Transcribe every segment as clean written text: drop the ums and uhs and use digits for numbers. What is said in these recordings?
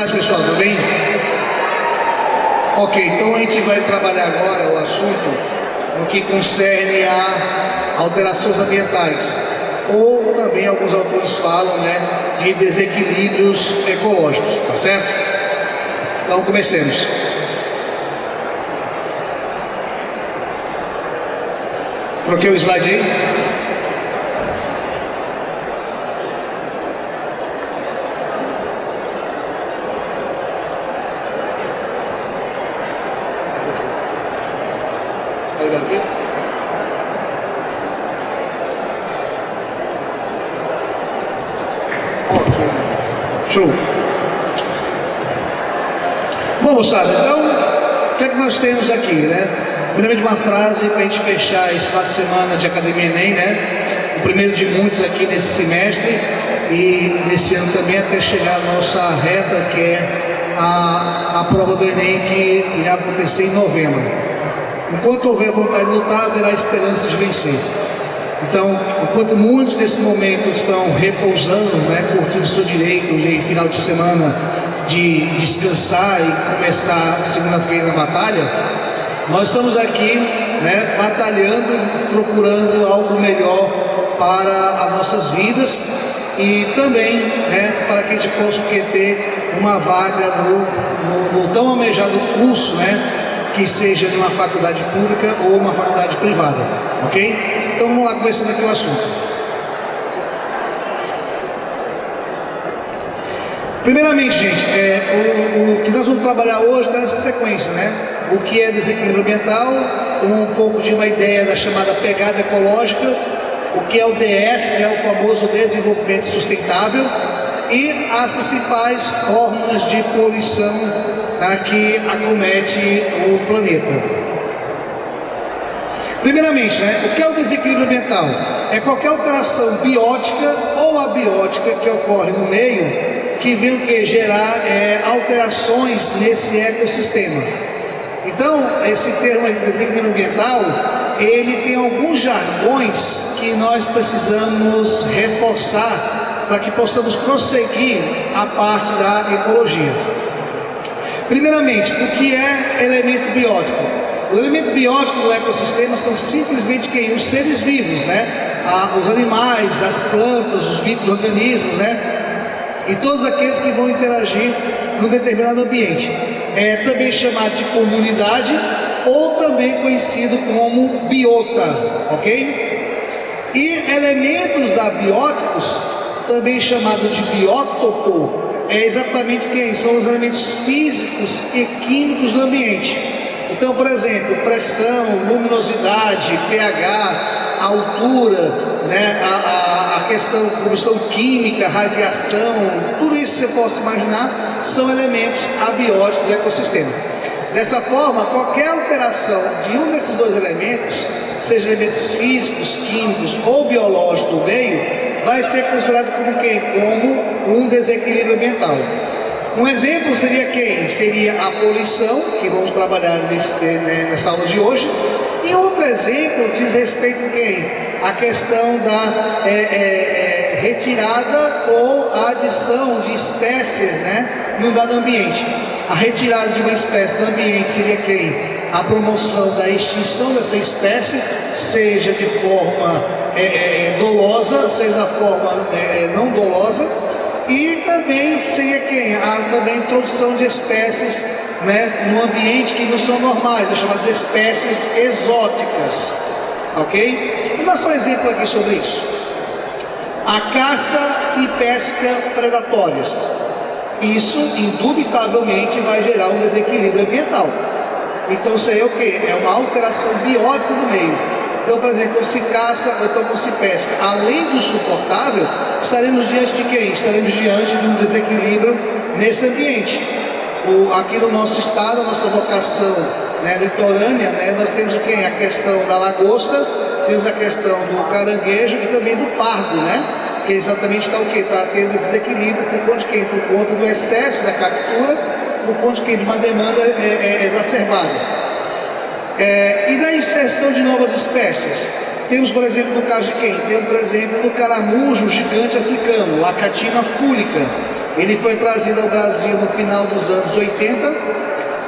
tarde, pessoal, tudo bem? Ok, então a gente vai trabalhar agora o assunto no que concerne a alterações ambientais, ou também alguns autores falam, né, de desequilíbrios ecológicos, tá certo? Então comecemos. Coloquei o slide aí. Ok, show. Bom, moçada, então o que é que nós temos aqui, né? Primeiramente uma frase para a gente fechar esse final de semana de Academia Enem, né? O primeiro de muitos aqui nesse semestre e nesse ano também, até chegar a nossa reta, que é a prova do Enem, que irá acontecer em novembro. Enquanto houver vontade de lutar, haverá esperança de vencer. Então, enquanto muitos nesse momento estão repousando, né, curtindo seu direito de final de semana de descansar e começar segunda-feira na batalha, nós estamos aqui, né, batalhando, procurando algo melhor para as nossas vidas e também, né, para que a gente possa ter uma vaga no tão almejado curso, né, que seja numa faculdade pública ou uma faculdade privada, ok? Então vamos lá, começando aqui o assunto. Primeiramente, gente, o que nós vamos trabalhar hoje está nessa sequência, né? O que é desequilíbrio ambiental, um pouco de uma ideia da chamada pegada ecológica, o que é o DS, né, o famoso desenvolvimento sustentável, e as principais formas de poluição, tá, que acomete o planeta. Primeiramente, né, o que é o desequilíbrio ambiental? É qualquer alteração biótica ou abiótica que ocorre no meio que vem o que? Gerar alterações nesse ecossistema. Então, esse termo de desequilíbrio ambiental, ele tem alguns jargões que nós precisamos reforçar para que possamos prosseguir a parte da ecologia. Primeiramente, o que é elemento biótico? O elemento biótico do ecossistema são simplesmente quem? Os seres vivos, né? Os animais, as plantas, os micro-organismos, né? E todos aqueles que vão interagir num determinado ambiente. É também chamado de comunidade ou também conhecido como biota, ok? E elementos abióticos, também chamado de biótopo, é exatamente quem? São os elementos físicos e químicos do ambiente. Então, por exemplo, pressão, luminosidade, pH, altura, né, a questão de combustão química, radiação, tudo isso que você possa imaginar são elementos abióticos do ecossistema. Dessa forma, qualquer alteração de um desses dois elementos, seja elementos físicos, químicos ou biológicos do meio, vai ser considerado como quem? Como um desequilíbrio ambiental. Um exemplo seria quem? Seria a poluição, que vamos trabalhar nessa aula de hoje. E outro exemplo diz respeito a quem? A questão da retirada ou adição de espécies, né, no dado ambiente. A retirada de uma espécie do ambiente seria quem? A promoção da extinção dessa espécie, seja de forma dolosa, seja da forma não dolosa. E também seria quem? Também a introdução de espécies, né, no ambiente que não são normais, as chamadas espécies exóticas, ok? Vou dar só um exemplo aqui sobre isso. A caça e pesca predatórias. Isso, indubitavelmente, vai gerar um desequilíbrio ambiental. Então, isso aí é o quê? É uma alteração biótica do meio. Então, por exemplo, quando se caça ou então quando se pesca, além do suportável, estaremos diante de quem? Estaremos diante de um desequilíbrio nesse ambiente. Aqui no nosso estado, a nossa vocação, né, litorânea, né, nós temos o quê? A questão da lagosta, temos a questão do caranguejo e também do pargo, né? Que exatamente está o quê? Está tendo esse desequilíbrio por conta de quem? Por conta do excesso da captura, por conta de quem? De uma demanda exacerbada. E da inserção de novas espécies. Temos, por exemplo, no caso de quem? Temos, por exemplo, no caramujo gigante africano, a Acatina fúlica, Ele foi trazido ao Brasil no final dos anos 80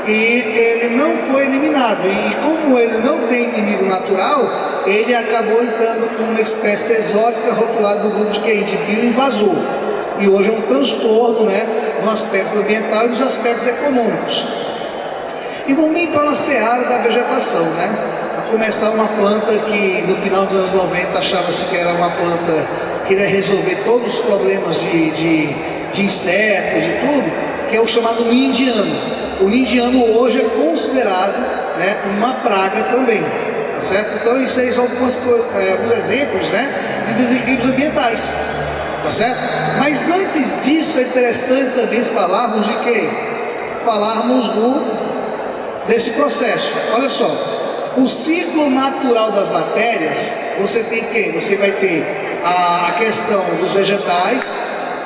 e ele não foi eliminado. E como ele não tem inimigo natural, ele acabou entrando com uma espécie exótica rotulada do grupo de quem? De bioinvasor. E hoje é um transtorno, né, no aspecto ambiental e nos aspectos econômicos. E vamos nem para a seara da vegetação, né? A começar uma planta que no final dos anos 90 achava-se que era uma planta que iria resolver todos os problemas de insetos e tudo, que é o chamado linho indiano. O linho indiano hoje é considerado, né, uma praga também, tá certo? Então isso aí são alguns exemplos, né, de desequilíbrios ambientais, tá certo? Mas antes disso é interessante também falarmos de quê? Falarmos desse processo. Olha só, o ciclo natural das matérias, você tem quem? Você vai ter a questão dos vegetais,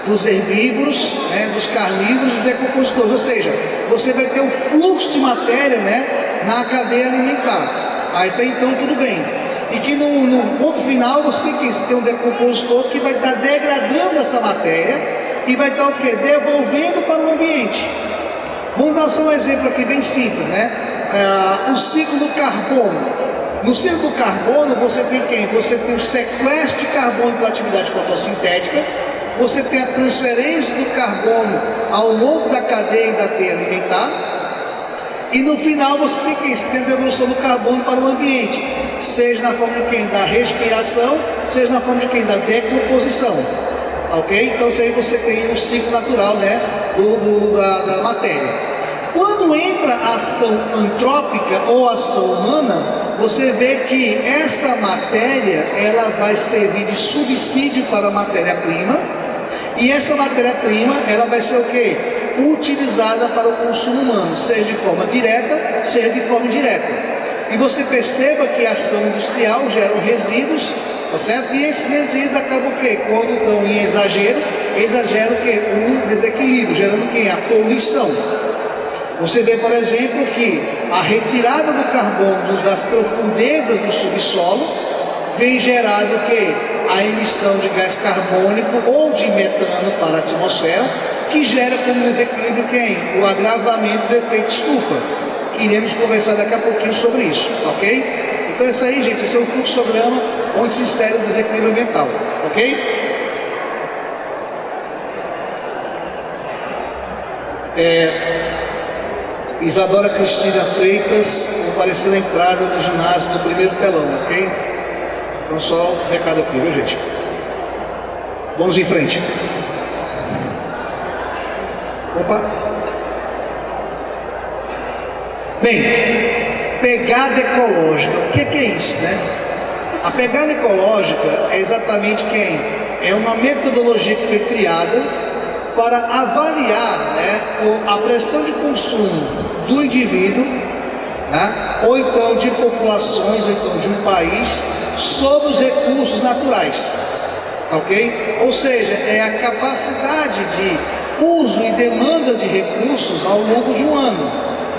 dos herbívoros, né, dos carnívoros e decompositores, ou seja, você vai ter o fluxo de matéria, né, na cadeia alimentar. Aí até então tudo bem. E que no ponto final você tem que ter um decompositor que vai estar degradando essa matéria e vai estar o quê? Devolvendo para o ambiente. Vamos dar só um exemplo aqui bem simples, né? O ciclo do carbono. No ciclo do carbono você tem quem? Você tem o sequestro de carbono pela atividade fotossintética, você tem a transferência do carbono ao longo da cadeia e da teia alimentar, e no final você tem quem? Você tem a devolução do carbono para o ambiente, seja na forma de quem? Da respiração, seja na forma de quem? Da decomposição. Ok? Então isso aí você tem um ciclo natural, né, da matéria. Quando entra a ação antrópica ou ação humana, você vê que essa matéria ela vai servir de subsídio para a matéria-prima, e essa matéria-prima ela vai ser o quê? Utilizada para o consumo humano, seja de forma direta, seja de forma indireta. E você perceba que a ação industrial gera resíduos, tá certo? E esses resíduos acabam o quê? Quando estão em exageram o quê? Um desequilíbrio, gerando o quê? A poluição. Você vê, por exemplo, que a retirada do carbono das profundezas do subsolo vem gerado o quê? A emissão de gás carbônico ou de metano para a atmosfera, que gera como desequilíbrio quem? O agravamento do efeito estufa. Iremos conversar daqui a pouquinho sobre isso, ok? Então isso aí, gente, esse é um fluxograma onde se insere o desequilíbrio ambiental, ok? Isadora Cristina Freitas compareceu na entrada do ginásio do primeiro telão, ok? Então só um recado aqui, viu, gente? Vamos em frente. Opa! Bem, pegada ecológica, o que é isso, né? A pegada ecológica é exatamente quem? É uma metodologia que foi criada para avaliar, né, a pressão de consumo do indivíduo, né, ou então de populações, ou então de um país, sobre os recursos naturais, ok? Ou seja, é a capacidade de uso e demanda de recursos ao longo de um ano,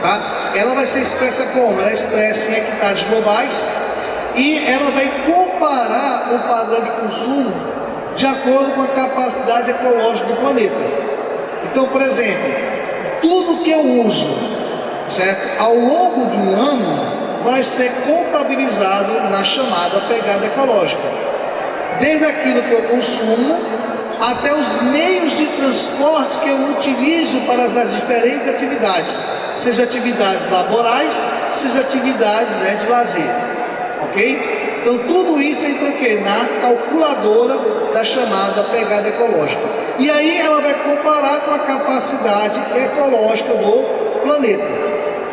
tá? Ela vai ser expressa como? Ela é expressa em hectares globais e ela vai comparar o padrão de consumo de acordo com a capacidade ecológica do planeta. Então, por exemplo, tudo que eu uso, certo, ao longo de um ano vai ser contabilizado na chamada pegada ecológica. Desde aquilo que eu consumo até os meios de transporte que eu utilizo para as diferentes atividades, seja atividades laborais, seja atividades, né, de lazer, ok? Então tudo isso entra o quê? Na calculadora da chamada pegada ecológica. E aí ela vai comparar com a capacidade ecológica do planeta,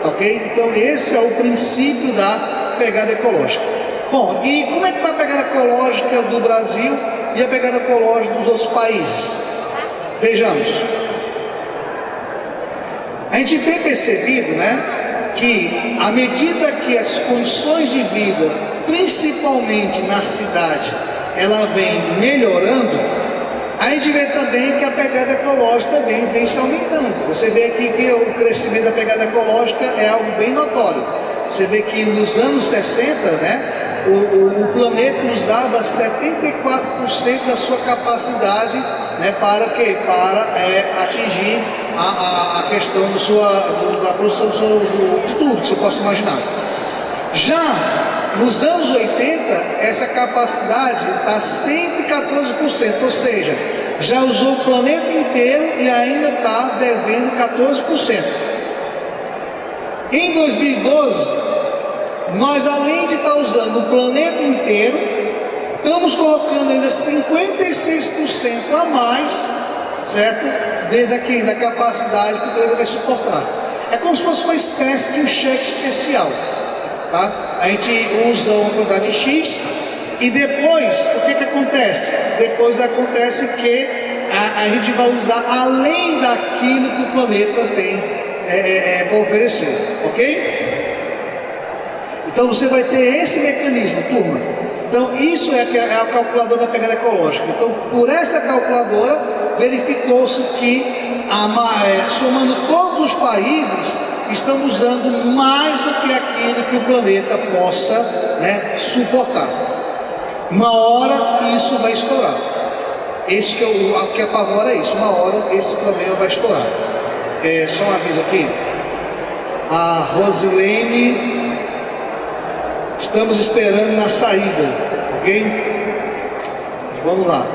ok? Então esse é o princípio da pegada ecológica. Bom, e como é que está a pegada ecológica do Brasil e a pegada ecológica dos outros países? Vejamos. A gente tem percebido, né, que à medida que as condições de vida, principalmente na cidade, ela vem melhorando, a gente vê também que a pegada ecológica também vem se aumentando. Você vê aqui que o crescimento da pegada ecológica é algo bem notório. Você vê que nos anos 60, né, o planeta usava 74% da sua capacidade né, para quê? Para atingir a questão da produção de tudo que você possa imaginar. Já nos anos 80, essa capacidade está 114%, ou seja, já usou o planeta inteiro e ainda está devendo 14%. Em 2012, nós, além de estar usando o planeta inteiro, estamos colocando ainda 56% a mais, certo? Da capacidade que o planeta vai suportar. É como se fosse uma espécie de um cheque especial, tá? A gente usa uma quantidade X e depois, o que acontece? Depois acontece que a gente vai usar além daquilo que o planeta tem para oferecer, ok? Então você vai ter esse mecanismo, turma. Então isso é a calculadora da pegada ecológica. Então por essa calculadora verificou-se que somando todos os países estão usando mais do que aquilo que o planeta possa, né, suportar. Uma hora isso vai estourar. Esse que apavora é isso. Uma hora esse problema vai estourar. Só um aviso aqui. A Rosilene, estamos esperando na saída, ok? Vamos lá.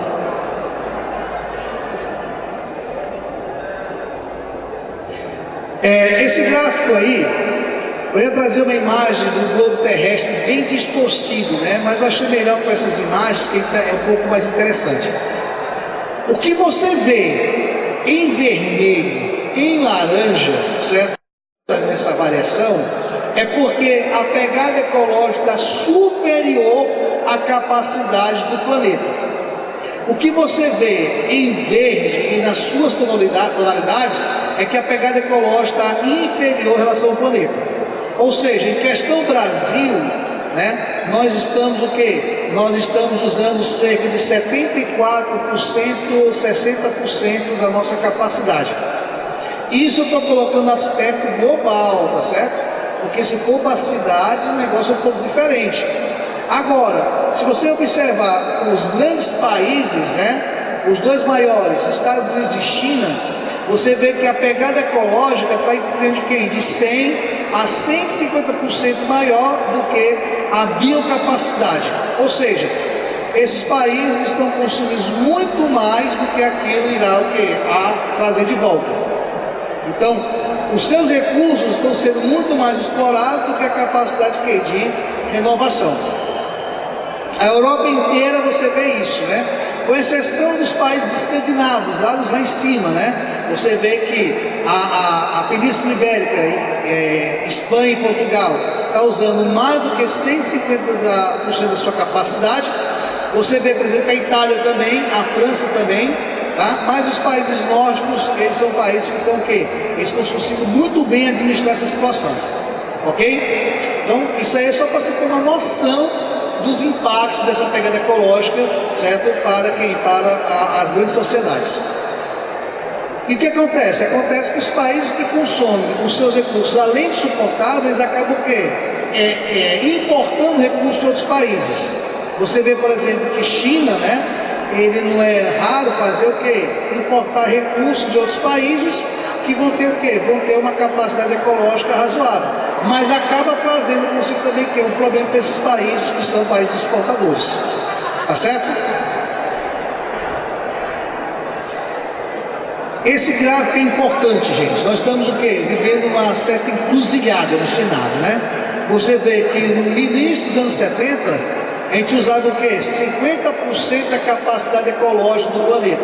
Esse gráfico aí, eu ia trazer uma imagem do globo terrestre bem distorcido, né? Mas eu achei melhor com essas imagens, que é um pouco mais interessante. O que você vê em vermelho, em laranja, certo? Nessa variação, é porque a pegada ecológica está superior à capacidade do planeta. O que você vê em verde e nas suas tonalidades é que a pegada ecológica está inferior em relação ao planeta. Ou seja, em questão Brasil, né, nós estamos o quê? Nós estamos usando cerca de 74%, 60% da nossa capacidade. Isso eu estou colocando no aspecto global, tá certo? Porque se for para cidades, o negócio é um pouco diferente. Agora, se você observar os grandes países, né, os dois maiores, Estados Unidos e China, você vê que a pegada ecológica está em de quem? De 100 a 150% maior do que a biocapacidade. Ou seja, esses países estão consumindo muito mais do que aquilo irá o quê? A trazer de volta. Então, os seus recursos estão sendo muito mais explorados do que a capacidade de renovação. A Europa inteira você vê isso, né? Com exceção dos países escandinavos, lá em cima, né? Você vê que a Península Ibérica, Espanha e Portugal, está usando mais do que 150% da sua capacidade. Você vê, por exemplo, a Itália também, a França também, tá? Mas os países nórdicos, eles são países que estão o quê? Eles estão conseguindo muito bem administrar essa situação, ok? Então, isso aí é só para você ter uma noção dos impactos dessa pegada ecológica, certo? Para quem? Para as grandes sociedades. E o que acontece? Acontece que os países que consomem os seus recursos, além de suportáveis, acabam o quê? Importando recursos de outros países. Você vê, por exemplo, que China, né? Ele não é raro fazer o quê? Importar recursos de outros países que vão ter o quê? Vão ter uma capacidade ecológica razoável. Mas acaba trazendo consigo também que é um problema para esses países que são países exportadores. Tá certo? Esse gráfico é importante, gente. Nós estamos o quê? Vivendo uma certa encruzilhada no cenário, né? Você vê que no início dos anos 70, a gente usava o quê? 50% da capacidade ecológica do planeta.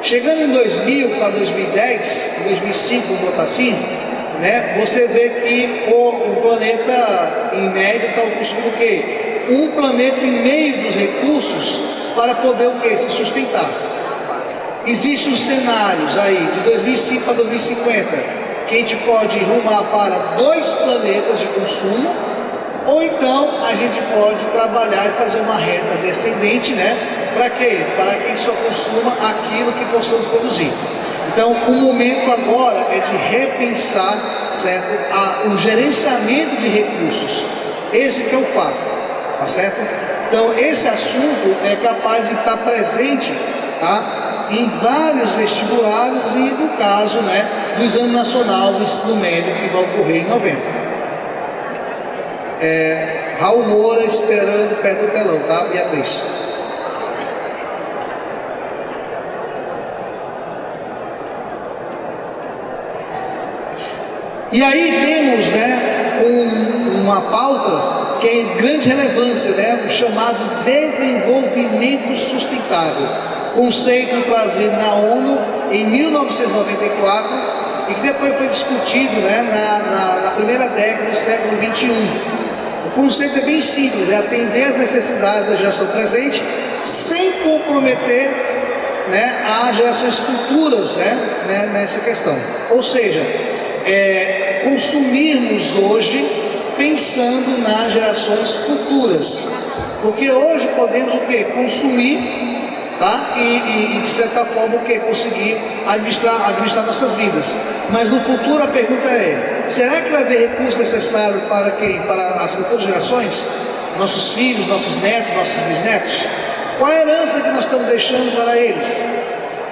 Chegando em 2000 para 2010, 2005, vamos botar assim, né? Você vê que o planeta, em média, está consumindo o quê? Um planeta e meio dos recursos para poder o quê? Se sustentar. Existem os cenários aí de 2005 para 2050 que a gente pode rumar para 2 planetas de consumo, ou então a gente pode trabalhar e fazer uma reta descendente, né? Para quê? Para que a gente só consuma aquilo que possamos produzir. Então, o momento agora é de repensar, certo? O gerenciamento de recursos. Esse que é o fato, tá certo? Então, esse assunto é capaz de estar presente, tá? em vários vestibulares e no caso, né, do Exame Nacional do Ensino Médio, que vai ocorrer em novembro. Raul Moura esperando perto do telão, tá, Beatriz? E aí temos, né, uma pauta que é de grande relevância, né, o chamado desenvolvimento sustentável, conceito trazido na ONU em 1994 e que depois foi discutido, né, na primeira década do século 21. O conceito é bem simples, é atender às necessidades da geração presente sem comprometer, né, as gerações futuras, né, nessa questão. Ou seja, consumirmos hoje pensando nas gerações futuras, porque hoje podemos o quê? Consumir, tá? E de certa forma o quê? Conseguir administrar nossas vidas. Mas no futuro a pergunta é: será que vai haver recurso necessário para quem? Para as futuras gerações? Nossos filhos, nossos netos, nossos bisnetos? Qual é a herança que nós estamos deixando para eles?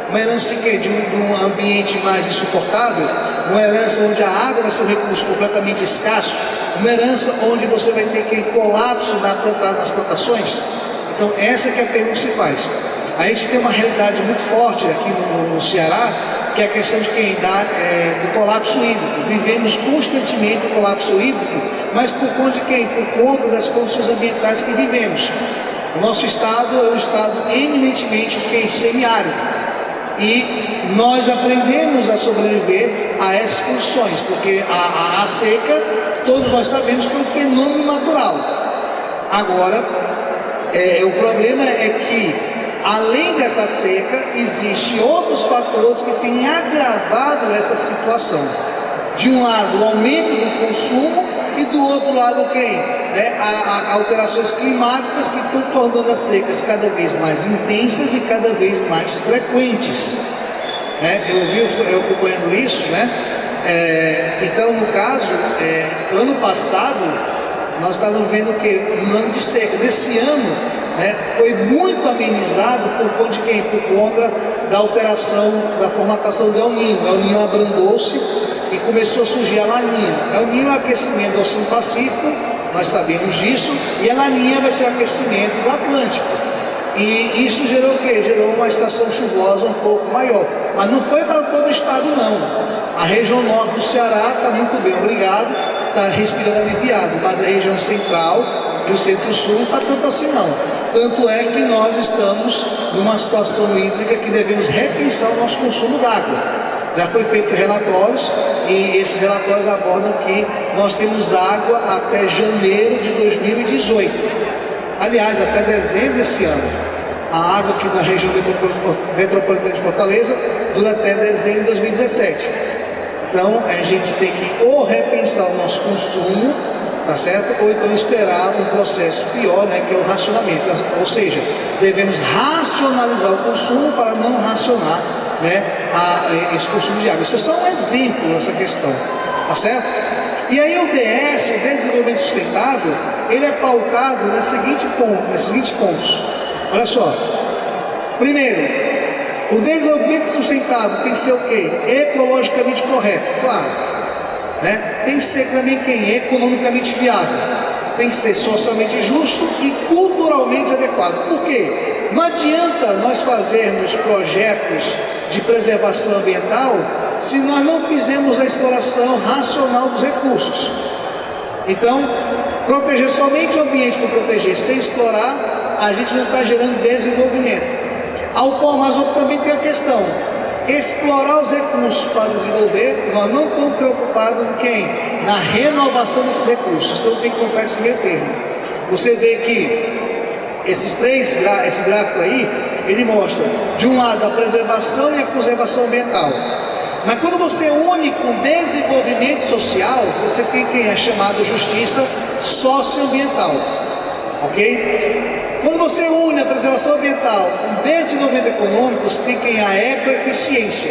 Uma herança de quê? De um ambiente mais insuportável? Uma herança onde a água vai ser um recurso completamente escasso? Uma herança onde você vai ter que colapso nas plantações? Então essa que é a pergunta que se faz. A gente tem uma realidade muito forte aqui no Ceará, que é a questão de quem dá do colapso hídrico. Vivemos constantemente o colapso hídrico, mas por conta de quem? Por conta das condições ambientais que vivemos. O nosso estado é um estado eminentemente semiárido. E nós aprendemos a sobreviver a essas condições, porque a seca, todos nós sabemos que é um fenômeno natural. Agora, o problema é que, além dessa seca, existem outros fatores que têm agravado essa situação. De um lado, o aumento do consumo e do outro lado, alterações climáticas que estão tornando as secas cada vez mais intensas e cada vez mais frequentes. Eu acompanhando isso, né? Então, no caso, ano passado, nós estávamos vendo o quê? Um ano de seca. Desse ano, né, foi muito amenizado por conta de quem? Por conta da alteração, da formatação do El Niño. O El Niño abrandou-se e começou a surgir a Laninha. El Niño é o aquecimento do Oceano Pacífico, nós sabemos disso, e a Laninha vai ser o aquecimento do Atlântico. E isso gerou o quê? Gerou uma estação chuvosa um pouco maior. Mas não foi para todo o estado, não. A região norte do Ceará está muito bem, obrigado, está respirando aliviado, mas a região central e o centro-sul não está tanto assim, não. Tanto é que nós estamos numa situação hídrica que devemos repensar o nosso consumo d'água. Já foi feito relatórios e esses relatórios abordam que nós temos água até janeiro de 2018. Aliás, até dezembro desse ano. A água aqui na região metropolitana de Fortaleza dura até dezembro de 2017. Então, a gente tem que ou repensar o nosso consumo, tá certo? Ou então esperar um processo pior, né, que é o racionamento. Ou seja, devemos racionalizar o consumo para não racionar, né, esse consumo de água. Isso é só um exemplo dessa questão, tá certo? E aí o DS, o Desenvolvimento Sustentável, ele é pautado nesses seguintes pontos. Olha só. Primeiro, o desenvolvimento sustentável tem que ser o quê? Ecologicamente correto, claro. Né? Tem que ser também economicamente viável. Tem que ser socialmente justo e culturalmente adequado. Por quê? Não adianta nós fazermos projetos de preservação ambiental se nós não fizermos a exploração racional dos recursos. Então, proteger somente o ambiente por proteger sem explorar, a gente não está gerando desenvolvimento. Mas também tem a questão: explorar os recursos para desenvolver, nós não estamos preocupados em quem? Na renovação desses recursos. Então tem que encontrar esse meio termo. Você vê que esse gráfico aí, ele mostra, de um lado, a preservação e a conservação ambiental. Mas quando você une com desenvolvimento social, você tem quem é chamada justiça socioambiental. Ok? Quando você une a preservação ambiental com desenvolvimento econômico, você tem quem é a ecoeficiência.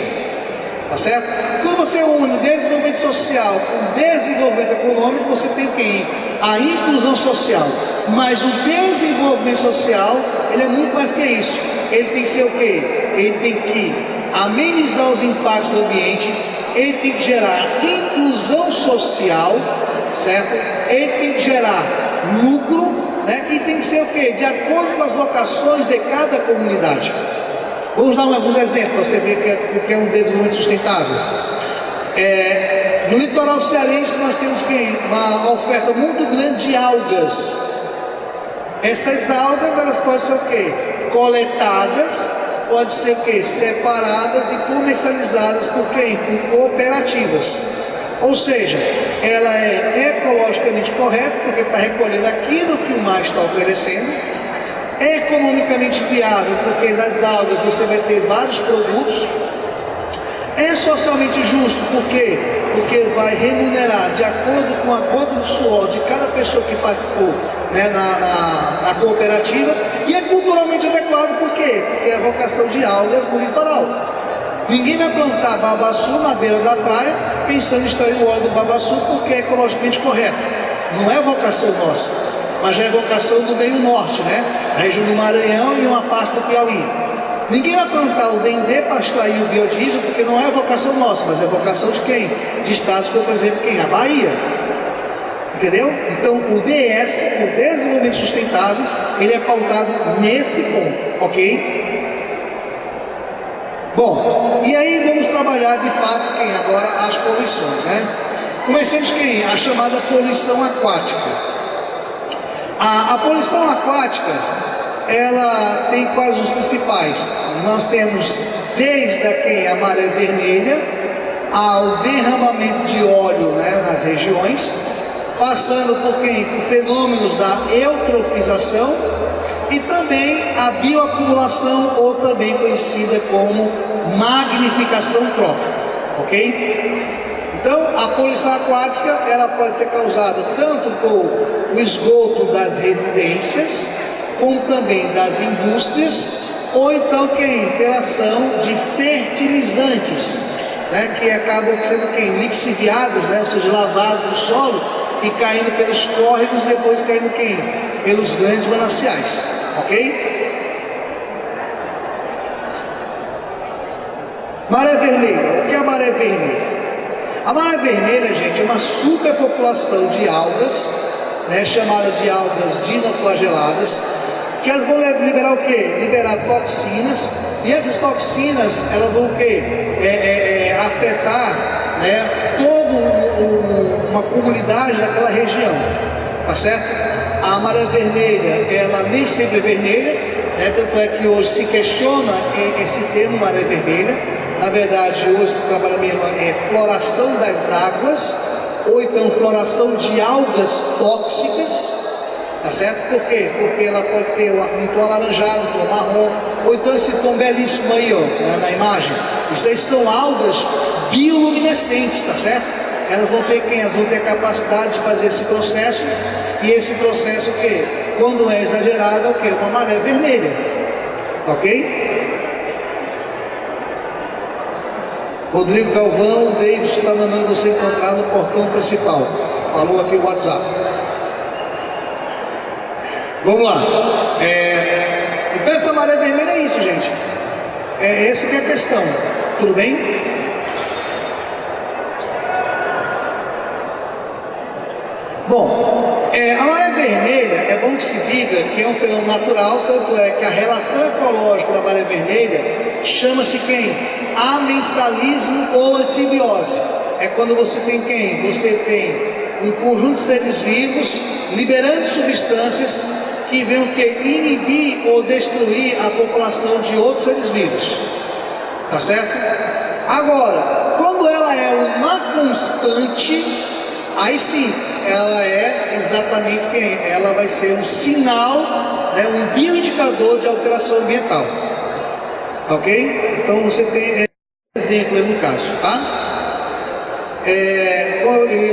Tá certo? Quando você une desenvolvimento social com desenvolvimento econômico, você tem quem? A inclusão social. Mas o desenvolvimento social, ele é muito mais que isso. Ele tem que ser o quê? Ele tem que amenizar os impactos do ambiente, ele tem que gerar inclusão social, certo? Ele tem que gerar lucro, né? E tem que ser o quê? De acordo com as vocações de cada comunidade. Vamos dar alguns exemplos para você ver o que é um desenvolvimento sustentável. No litoral cearense nós temos uma oferta muito grande de algas. Essas algas, elas podem ser o quê? Coletadas, pode ser o quê? Separadas e comercializadas por quem? Por cooperativas. Ou seja, ela é ecologicamente correta, porque está recolhendo aquilo que o mar está oferecendo. É economicamente viável, porque das algas você vai ter vários produtos. É socialmente justo, por quê? Porque vai remunerar de acordo com a gota do suor de cada pessoa que participou, né, na cooperativa. E é culturalmente adequado, por quê? Porque é a vocação de algas no litoral. Ninguém vai plantar babaçu na beira da praia pensando em extrair o óleo do babaçu porque é ecologicamente correto. Não é vocação nossa, mas já é vocação do meio norte, né? A região do Maranhão e uma parte do Piauí. Ninguém vai plantar o dendê para extrair o biodiesel, porque não é vocação nossa, mas é vocação de quem? De estados como, por exemplo, quem? A Bahia. Entendeu? Então, o DS, o desenvolvimento sustentável, ele é pautado nesse ponto, ok? Bom, e aí vamos trabalhar de fato agora as poluições, né? Comecemos a chamada poluição aquática. A poluição aquática, ela tem quais os principais? Nós temos desde a maré vermelha ao derramamento de óleo, né, nas regiões, passando por fenômenos da eutrofização e também a bioacumulação, ou também conhecida como magnificação trófica, ok? Então, a poluição aquática, ela pode ser causada tanto por o esgoto das residências, como também das indústrias, ou então pela ação de fertilizantes, né, que acabam sendo lixiviados, né, ou seja, lavados no solo e caindo pelos córregos, depois caindo pelos grandes mananciais, ok? Maré vermelha. O que é a maré vermelha? A maré vermelha, gente, é uma superpopulação de algas, né, chamada de algas dinoflageladas, que elas vão liberar o quê? Liberar toxinas, e essas toxinas, elas vão o quê? Afetar, né, toda uma comunidade daquela região, tá certo? A maré vermelha, ela nem sempre é vermelha, né, tanto é que hoje se questiona esse termo maré vermelha. Na verdade, hoje se trabalha mesmo floração das águas, ou então floração de algas tóxicas, tá certo? Por quê? Porque ela pode ter um tom alaranjado, um tom marrom, ou então esse tom belíssimo aí, ó, na imagem. Isso aí são algas bioluminescentes, tá certo? Elas vão ter a capacidade de fazer esse processo, e esse processo, o quê? Quando é exagerado, é o quê? Uma maré vermelha, ok? Rodrigo Galvão, o Davidson está mandando você encontrar no portão principal. Falou aqui o WhatsApp. Vamos lá. Então essa maré vermelha é isso, gente. Essa que é a questão. Tudo bem? Bom, a maré vermelha, é bom que se diga que é um fenômeno natural, tanto é que a relação ecológica da maré vermelha chama-se amensalismo ou antibiose. É quando você tem Você tem um conjunto de seres vivos liberando substâncias que venham inibir ou destruir a população de outros seres vivos, tá certo? Agora, quando ela é uma constante, aí sim, ela é exatamente ela vai ser um sinal, né, um bioindicador de alteração ambiental, ok? Então você tem exemplo aí no caso, tá?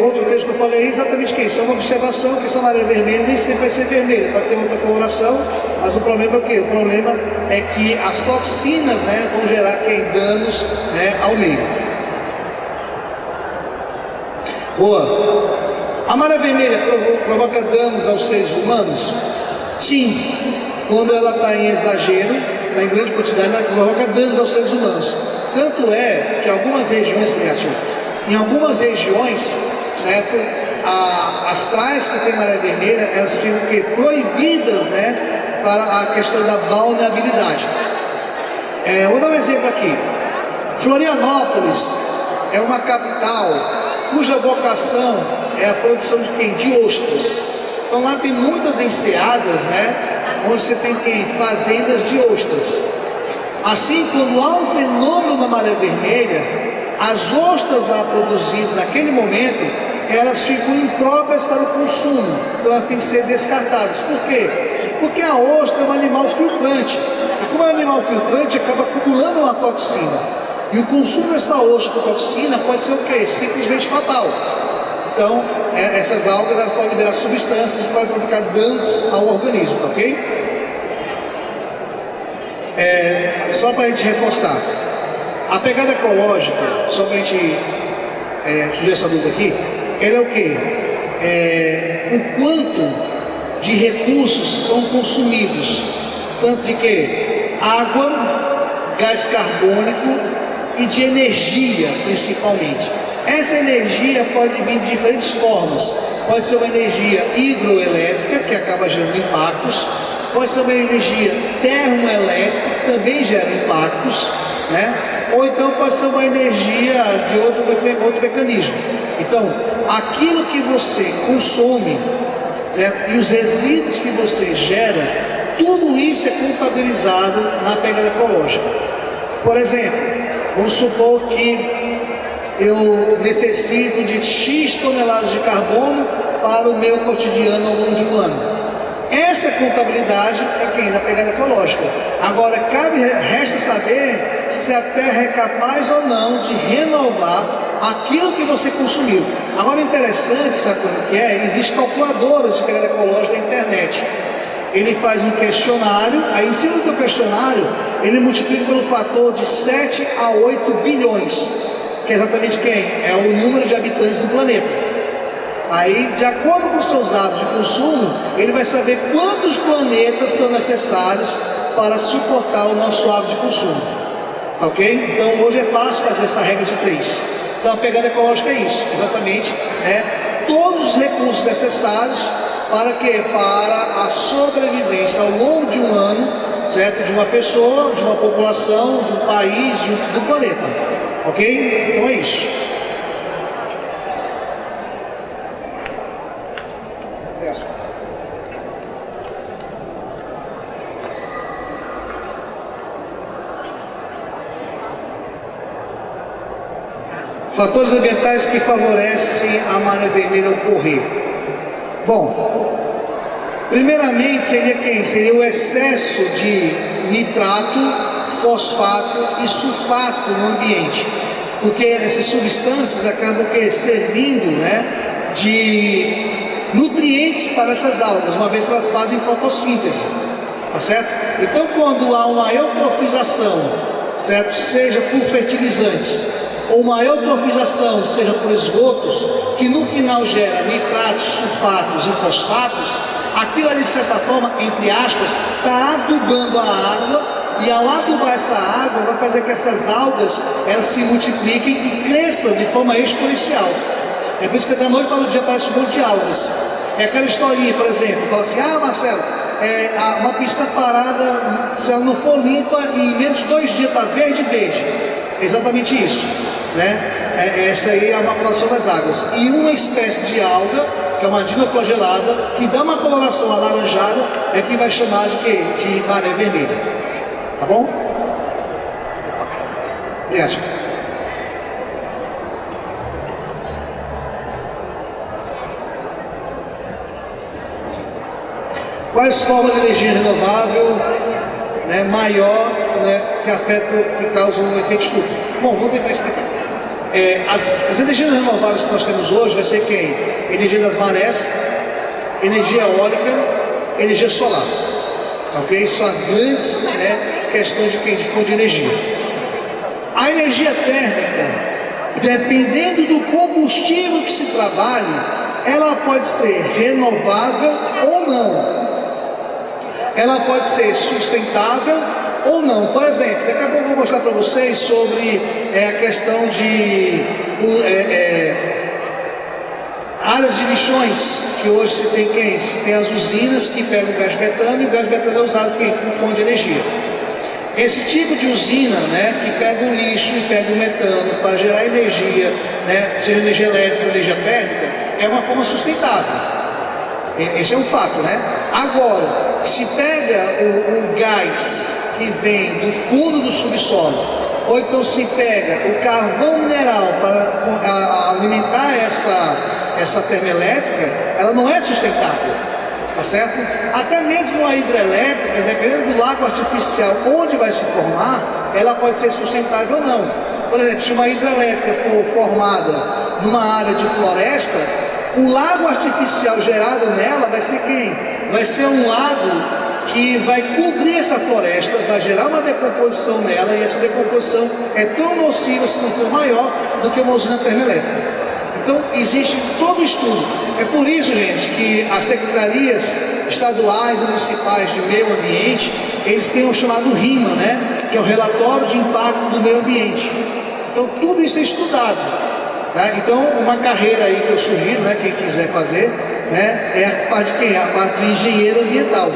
Outro texto que eu falei é exatamente isso. É uma observação que essa maré vermelha nem sempre vai ser vermelha, pode ter outra coloração, mas o problema é o quê? O problema é que as toxinas, né, vão gerar danos, né, ao meio. Boa. A maré vermelha provoca danos aos seres humanos? Sim. quando ela está em exagero, está em grande quantidade, ela provoca danos aos seres humanos. Tanto é que algumas regiões, em algumas regiões, certo? As praias que tem maré vermelha, elas ficam proibidas, né, para a questão da balneabilidade. Vou dar um exemplo aqui. Florianópolis é uma capital cuja vocação é a produção de quem? De ostras. Então lá tem muitas enseadas, né, onde você tem fazendas de ostras. Assim, quando há um fenômeno da maré vermelha, as ostras lá produzidas naquele momento, elas ficam impróprias para o consumo, então elas têm que ser descartadas. Por quê? Porque a ostra é um animal filtrante, e como é um animal filtrante, acaba acumulando uma toxina, e o consumo dessa ostra com toxina pode ser o quê? Simplesmente fatal. Então, essas algas elas podem liberar substâncias que podem provocar danos ao organismo, ok? Só para a gente reforçar, a pegada ecológica, só para a gente surgir essa dúvida aqui, ela é o quê? O quanto de recursos são consumidos, tanto de quê? Água, gás carbônico e de energia, principalmente. Essa energia pode vir de diferentes formas. Pode ser uma energia hidroelétrica, que acaba gerando impactos. Pode ser uma energia termoelétrica, que também gera impactos, né? Ou então pode ser uma energia de outro mecanismo. Então, aquilo que você consome, certo? E os resíduos que você gera, tudo isso é contabilizado na pegada ecológica. Por exemplo, vamos supor que eu necessito de X toneladas de carbono para o meu cotidiano ao longo de um ano. Essa contabilidade é quem? Na pegada ecológica. Agora, resta saber se a Terra é capaz ou não de renovar aquilo que você consumiu. Agora, interessante, sabe como que é? Existem calculadoras de pegada ecológica na internet. Ele faz um questionário, aí em cima do teu questionário, ele multiplica pelo fator de 7 a 8 bilhões, que é exatamente quem? É o número de habitantes do planeta. Aí, de acordo com os seus hábitos de consumo, ele vai saber quantos planetas são necessários para suportar o nosso hábito de consumo. Ok? Então, hoje é fácil fazer essa regra de 3. Então, a pegada ecológica é isso, exatamente, todos os recursos necessários para quê? Para a sobrevivência ao longo de um ano, certo? De uma pessoa, de uma população, de um país, do planeta. Ok? Então é isso. Fatores ambientais que favorecem a maré vermelha ocorrer. Bom, primeiramente seria quem? Seria o excesso de nitrato, fosfato e sulfato no ambiente, porque essas substâncias acabam servindo, né, de nutrientes para essas algas, uma vez que elas fazem fotossíntese, tá certo? Então, quando há uma eutrofização, certo, seja por fertilizantes ou uma eutrofização, seja por esgotos, que no final gera nitratos, sulfatos e fosfatos, aquilo ali, de certa forma, entre aspas, está adubando a água, e ao adubar essa água, vai fazer que essas algas elas se multipliquem e cresçam de forma exponencial. É por isso que da noite para o dia aparece um monte de algas. É aquela historinha, por exemplo, fala assim: ah, Marcelo, uma piscina parada, se ela não for limpa, em menos de 2 dias está verde. É exatamente isso, né? Essa aí é uma flutuação das águas. E uma espécie de alga, que é uma dinoflagelada, que dá uma coloração alaranjada, é que vai chamar de quê? De maré vermelha. Tá bom? Obrigado. Quais formas de energia renovável, né, maior, né, que causam um efeito estufa? Bom, vou tentar explicar. As energias renováveis que nós temos hoje vai ser quem? Energia das marés, energia eólica, energia solar. Ok? São as grandes, né, questões de fonte de energia. A energia térmica, dependendo do combustível que se trabalhe, ela pode ser renovável ou não. ela pode ser sustentável ou não. Por exemplo, daqui a pouco eu vou mostrar para vocês sobre a questão de áreas de lixões, que hoje se tem quem? Se tem as usinas que pegam o gás metano, e o gás metano é usado como fonte de energia. Esse tipo de usina, né, que pega o lixo e pega o metano para gerar energia, né, seja energia elétrica ou energia térmica, é uma forma sustentável. Esse é um fato, né? Agora, se pega o gás que vem do fundo do subsolo, ou então se pega o carvão mineral para alimentar essa termoelétrica, ela não é sustentável, tá certo? Até mesmo a hidrelétrica, dependendo do lago artificial onde vai se formar, ela pode ser sustentável ou não. Por exemplo, se uma hidrelétrica for formada numa área de floresta, o lago artificial gerado nela vai ser quem? Vai ser um lago que vai cobrir essa floresta, vai gerar uma decomposição nela, e essa decomposição é tão nociva, se não for maior, do que uma usina termoelétrica. Então, existe todo o estudo. É por isso, gente, que as secretarias estaduais e municipais de meio ambiente, eles têm o chamado RIMA, né? Que é o Relatório de Impacto do Meio Ambiente. Então, tudo isso é estudado. Tá? Então, uma carreira aí que eu sugiro, né, quem quiser fazer, né, é a parte de quem? A parte do engenheiro ambiental.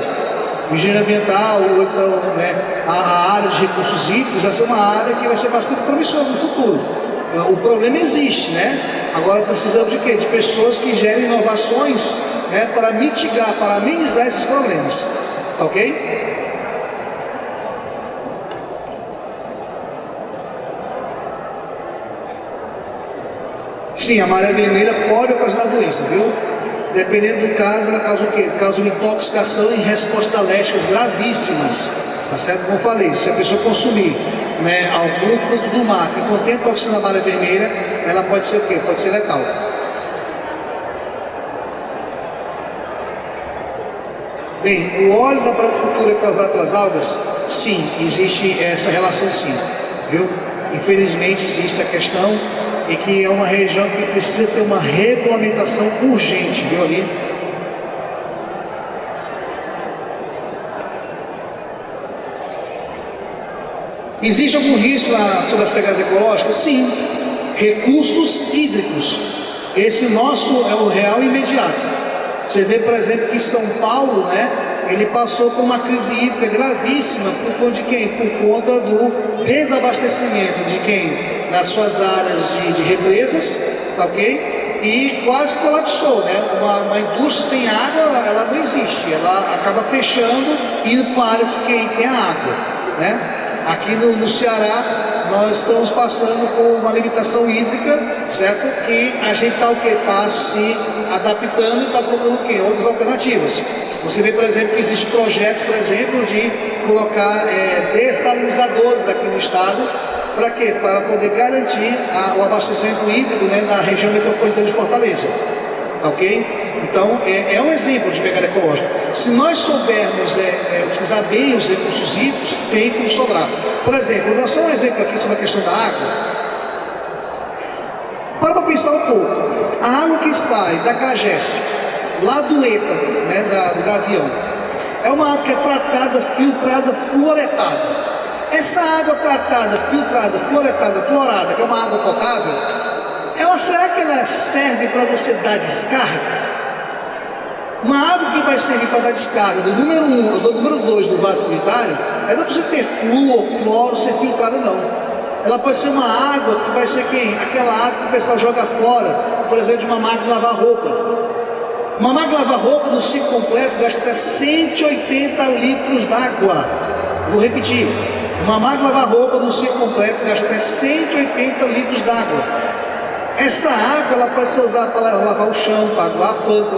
O engenheiro ambiental, ou então, né, a área de recursos hídricos vai ser uma área que vai ser bastante promissora no futuro. O problema existe, né? Agora precisamos de quê? De pessoas que gerem inovações, né, para mitigar, para amenizar esses problemas. Tá ok? Sim, a maré vermelha pode ocasionar doença, viu? Dependendo do caso, ela causa o quê? Causa uma intoxicação em respostas alérgicas gravíssimas, tá certo? Como eu falei, se a pessoa consumir, né, algum fruto do mar que contém toxina da maré vermelha, ela pode ser o quê? Pode ser letal. Bem, o óleo da bradifutura é causado pelas algas? Sim, existe essa relação sim, viu? Infelizmente existe essa questão, e que é uma região que precisa ter uma regulamentação urgente, viu ali? Existe algum risco sobre as pegadas ecológicas? Sim. Recursos hídricos. Esse nosso é o real imediato. Você vê, por exemplo, que São Paulo, né, ele passou por uma crise hídrica gravíssima por conta de quem? Por conta do desabastecimento de quem? Nas suas áreas de represas, tá ok? E quase colapsou, né? Uma indústria sem água, ela não existe, ela acaba fechando e indo para a área de quem tem a água, né? Aqui no Ceará, nós estamos passando por uma limitação hídrica, certo? E a gente está o quê? Está se adaptando e está procurando o quê? Outras alternativas. Você vê, por exemplo, que existem projetos, por exemplo, de colocar dessalinizadores aqui no estado. Para quê? Para poder garantir o abastecimento hídrico, né, na região metropolitana de Fortaleza. Ok? Então, é um exemplo de pegada ecológica. Se nós soubermos utilizar bem os recursos hídricos, tem como sobrar. Por exemplo, vou dar só um exemplo aqui sobre a questão da água. Para pensar um pouco. A água que sai da Cagesse, lá do ETA, né, do Gavião, é uma água que é tratada, filtrada, fluoretada. Essa água tratada, filtrada, fluoretada, clorada, que é uma água potável, será que ela serve para você dar descarga? Uma água que vai servir para dar descarga do número 1 ou do número 2 do vaso sanitário, ela não precisa ter flúor, cloro, ser filtrada não. Ela pode ser uma água que vai ser quem? Aquela água que o pessoal joga fora, por exemplo, de uma máquina de lavar roupa. Uma máquina de lavar roupa no ciclo completo gasta até 180 litros d'água. Vou repetir. Uma máquina de lavar roupa no ciclo completo gasta até 180 litros d'água. Essa água ela pode ser usada para lavar o chão, para aguar a planta,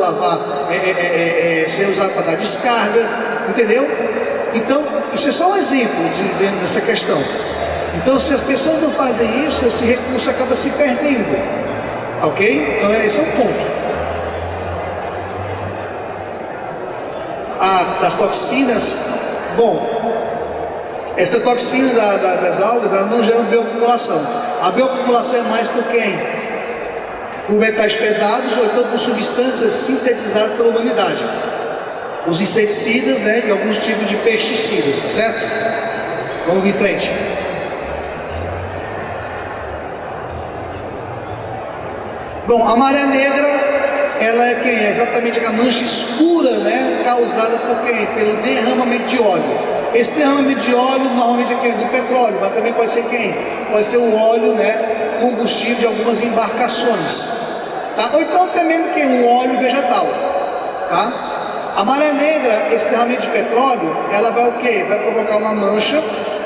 ser usada para dar descarga, entendeu? Então, isso é só um exemplo dentro dessa questão. Então, se as pessoas não fazem isso, esse recurso acaba se perdendo, ok? Então, esse é um ponto. Das toxinas, bom, essa toxina das algas, ela não gera bioacumulação. A bioacumulação é mais por quem? Por metais pesados ou então por substâncias sintetizadas pela humanidade. os inseticidas, né, e alguns tipos de pesticidas, tá certo? Vamos em frente. Bom, a maré negra, ela é quem? É exatamente a mancha escura, né, causada por quem? Pelo derramamento de óleo. Esse derramamento de óleo normalmente é quem? Do petróleo, mas também pode ser quem? Pode ser o óleo, né, combustível de algumas embarcações, tá? Ou então até mesmo quem? Um óleo vegetal, tá? A maré negra, esse derramamento de petróleo, ela vai o quê? Vai provocar uma mancha.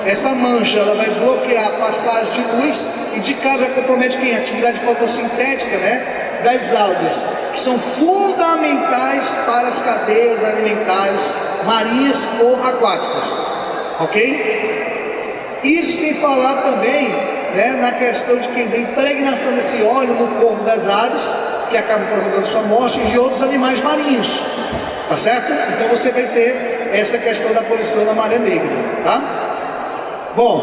Essa mancha, ela vai bloquear a passagem de luz e de cara vai comprometer quem? A atividade fotossintética, né, das algas, que são fundamentais para as cadeias alimentares marinhas ou aquáticas, ok? Isso sem falar também, né, na questão de quem? Da impregnação desse óleo no corpo das aves, que acabam provocando sua morte, e de outros animais marinhos, tá certo? Então você vai ter essa questão da poluição da maré negra, tá? Bom,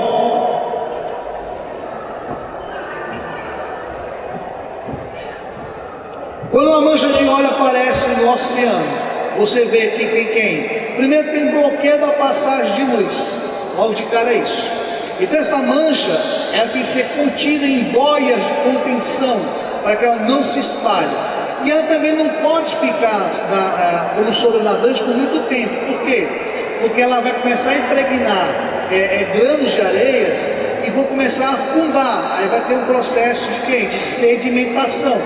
quando uma mancha de óleo aparece no oceano, você vê que tem quem? Primeiro tem bloqueio da passagem de luz, logo de cara é isso. Então essa mancha, ela tem que ser contida em boias de contenção, para que ela não se espalhe. E ela também não pode ficar como sobrenadante por muito tempo. Por quê? Porque ela vai começar a impregnar grãos de areias e vão começar a afundar. Aí vai ter um processo de quê? De sedimentação.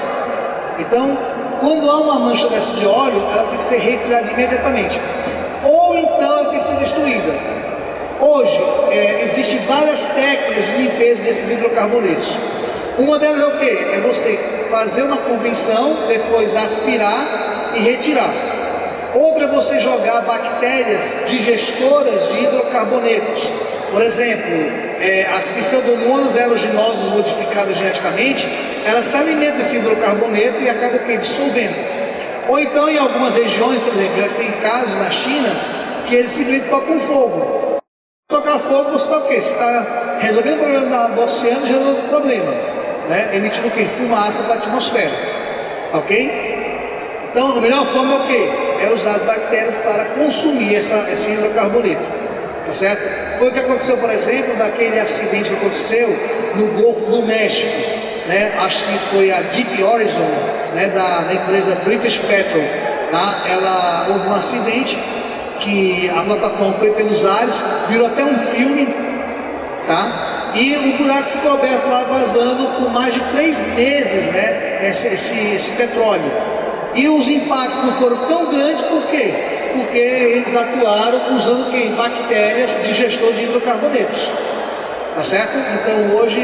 Então, quando há uma mancha dessa de óleo, ela tem que ser retirada imediatamente. Ou então ela tem que ser destruída. Hoje, existem várias técnicas de limpeza desses hidrocarbonetos. Uma delas é o quê? É você fazer uma convenção, depois aspirar e retirar. Outra é você jogar bactérias digestoras de hidrocarbonetos. Por exemplo, as pseudomonas aeruginosas modificadas geneticamente, elas se alimentam desse hidrocarboneto e acabam o quê? Dissolvendo. Ou então, em algumas regiões, por exemplo, já tem casos na China, que eles simplesmente tocam fogo. Tocar fogo, você está o quê? Você está resolvendo o problema do oceano, gerando outro problema, né? Emitindo o quê? Fumaça para a atmosfera, ok? Então, a melhor forma é o quê? É usar as bactérias para consumir esse hidrocarboneto, tá certo? Foi o que aconteceu, por exemplo, daquele acidente que aconteceu no Golfo do México, né? Acho que foi a Deep Horizon, né? da empresa British Petrol, tá? Houve um acidente que a plataforma foi pelos ares, virou até um filme, tá? E o buraco ficou aberto lá, vazando por mais de 3 meses, né? Esse petróleo. E os impactos não foram tão grandes, por quê? Porque eles atuaram usando quem? Bactérias digestoras de hidrocarbonetos, tá certo? Então hoje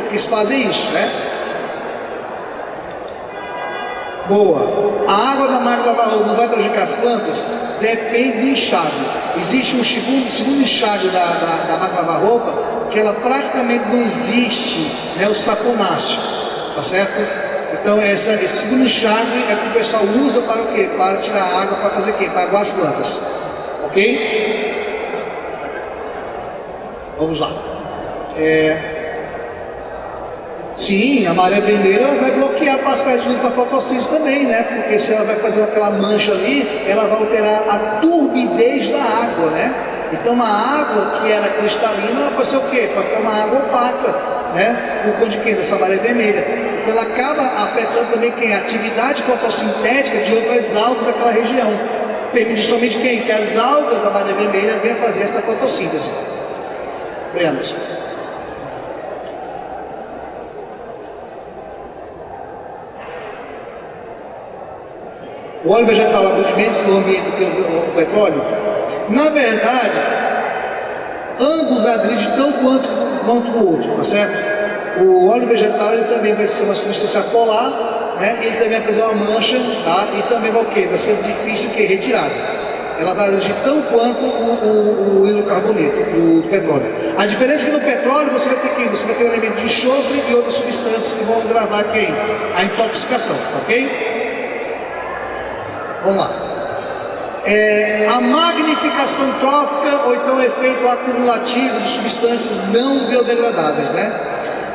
eles fazem isso, né? Boa. A água da máquina de lavar roupa não vai prejudicar as plantas? Depende do enxágue. Existe um segundo enxágue da máquina de lavar roupa, que ela praticamente não existe, né, o saponáceo, tá certo? Então esse segundo enxágue é que o pessoal usa para o quê? Para tirar água, para fazer o quê? Para aguar as plantas, ok? Vamos lá. Sim, a maré vermelha vai bloquear a passagem de luz para a fotossíntese também, né? Porque se ela vai fazer aquela mancha ali, ela vai alterar a turbidez da água, né? Então a água que era cristalina, ela pode ser o quê? Pode ficar uma água opaca, né? Por conta de quê? Dessa maré vermelha. Então ela acaba afetando também quem? A atividade fotossintética de outras algas daquela região. Permite somente quem? Que as algas da maré vermelha venham fazer essa fotossíntese. Vemos. O óleo vegetal abre menos no ambiente do que o petróleo? Na verdade, ambos agridem tão quanto o outro, tá certo? O óleo vegetal ele também vai ser uma substância polar, né? Ele também vai fazer uma mancha, tá? E também vai o quê? Vai ser difícil que retirada. Ela vai agir tão quanto o hidrocarboneto, o petróleo. A diferença é que no petróleo você vai ter quem? Você vai ter um elemento de enxofre e outras substâncias que vão agravar quem? A intoxicação, ok? Vamos lá. A magnificação trófica ou então o efeito acumulativo de substâncias não biodegradáveis, né?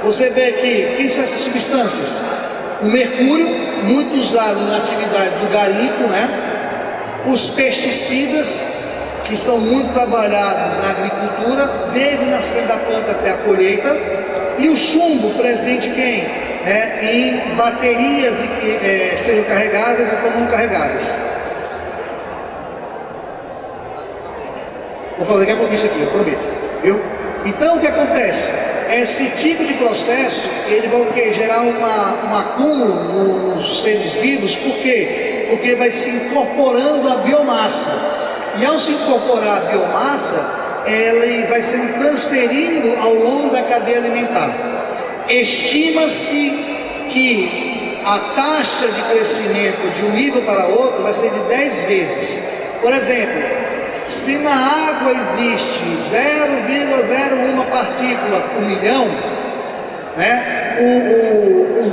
Você vê aqui, quem são essas substâncias? O mercúrio, muito usado na atividade do garimpo, né? Os pesticidas, que são muito trabalhados na agricultura, desde o nascimento da planta até a colheita, e o chumbo presente em baterias que sejam carregáveis ou não carregáveis. Vou falar daqui a pouquinho isso aqui, eu prometo, viu? Então o que acontece? Esse tipo de processo, ele vai gerar um acúmulo nos seres vivos. Por quê? Porque vai se incorporando a biomassa. E ao se incorporar a biomassa, ela vai sendo transferindo ao longo da cadeia alimentar. Estima-se que a taxa de crescimento de um nível para outro vai ser de 10 vezes. Por exemplo, se na água existe 0,01 partícula por milhão,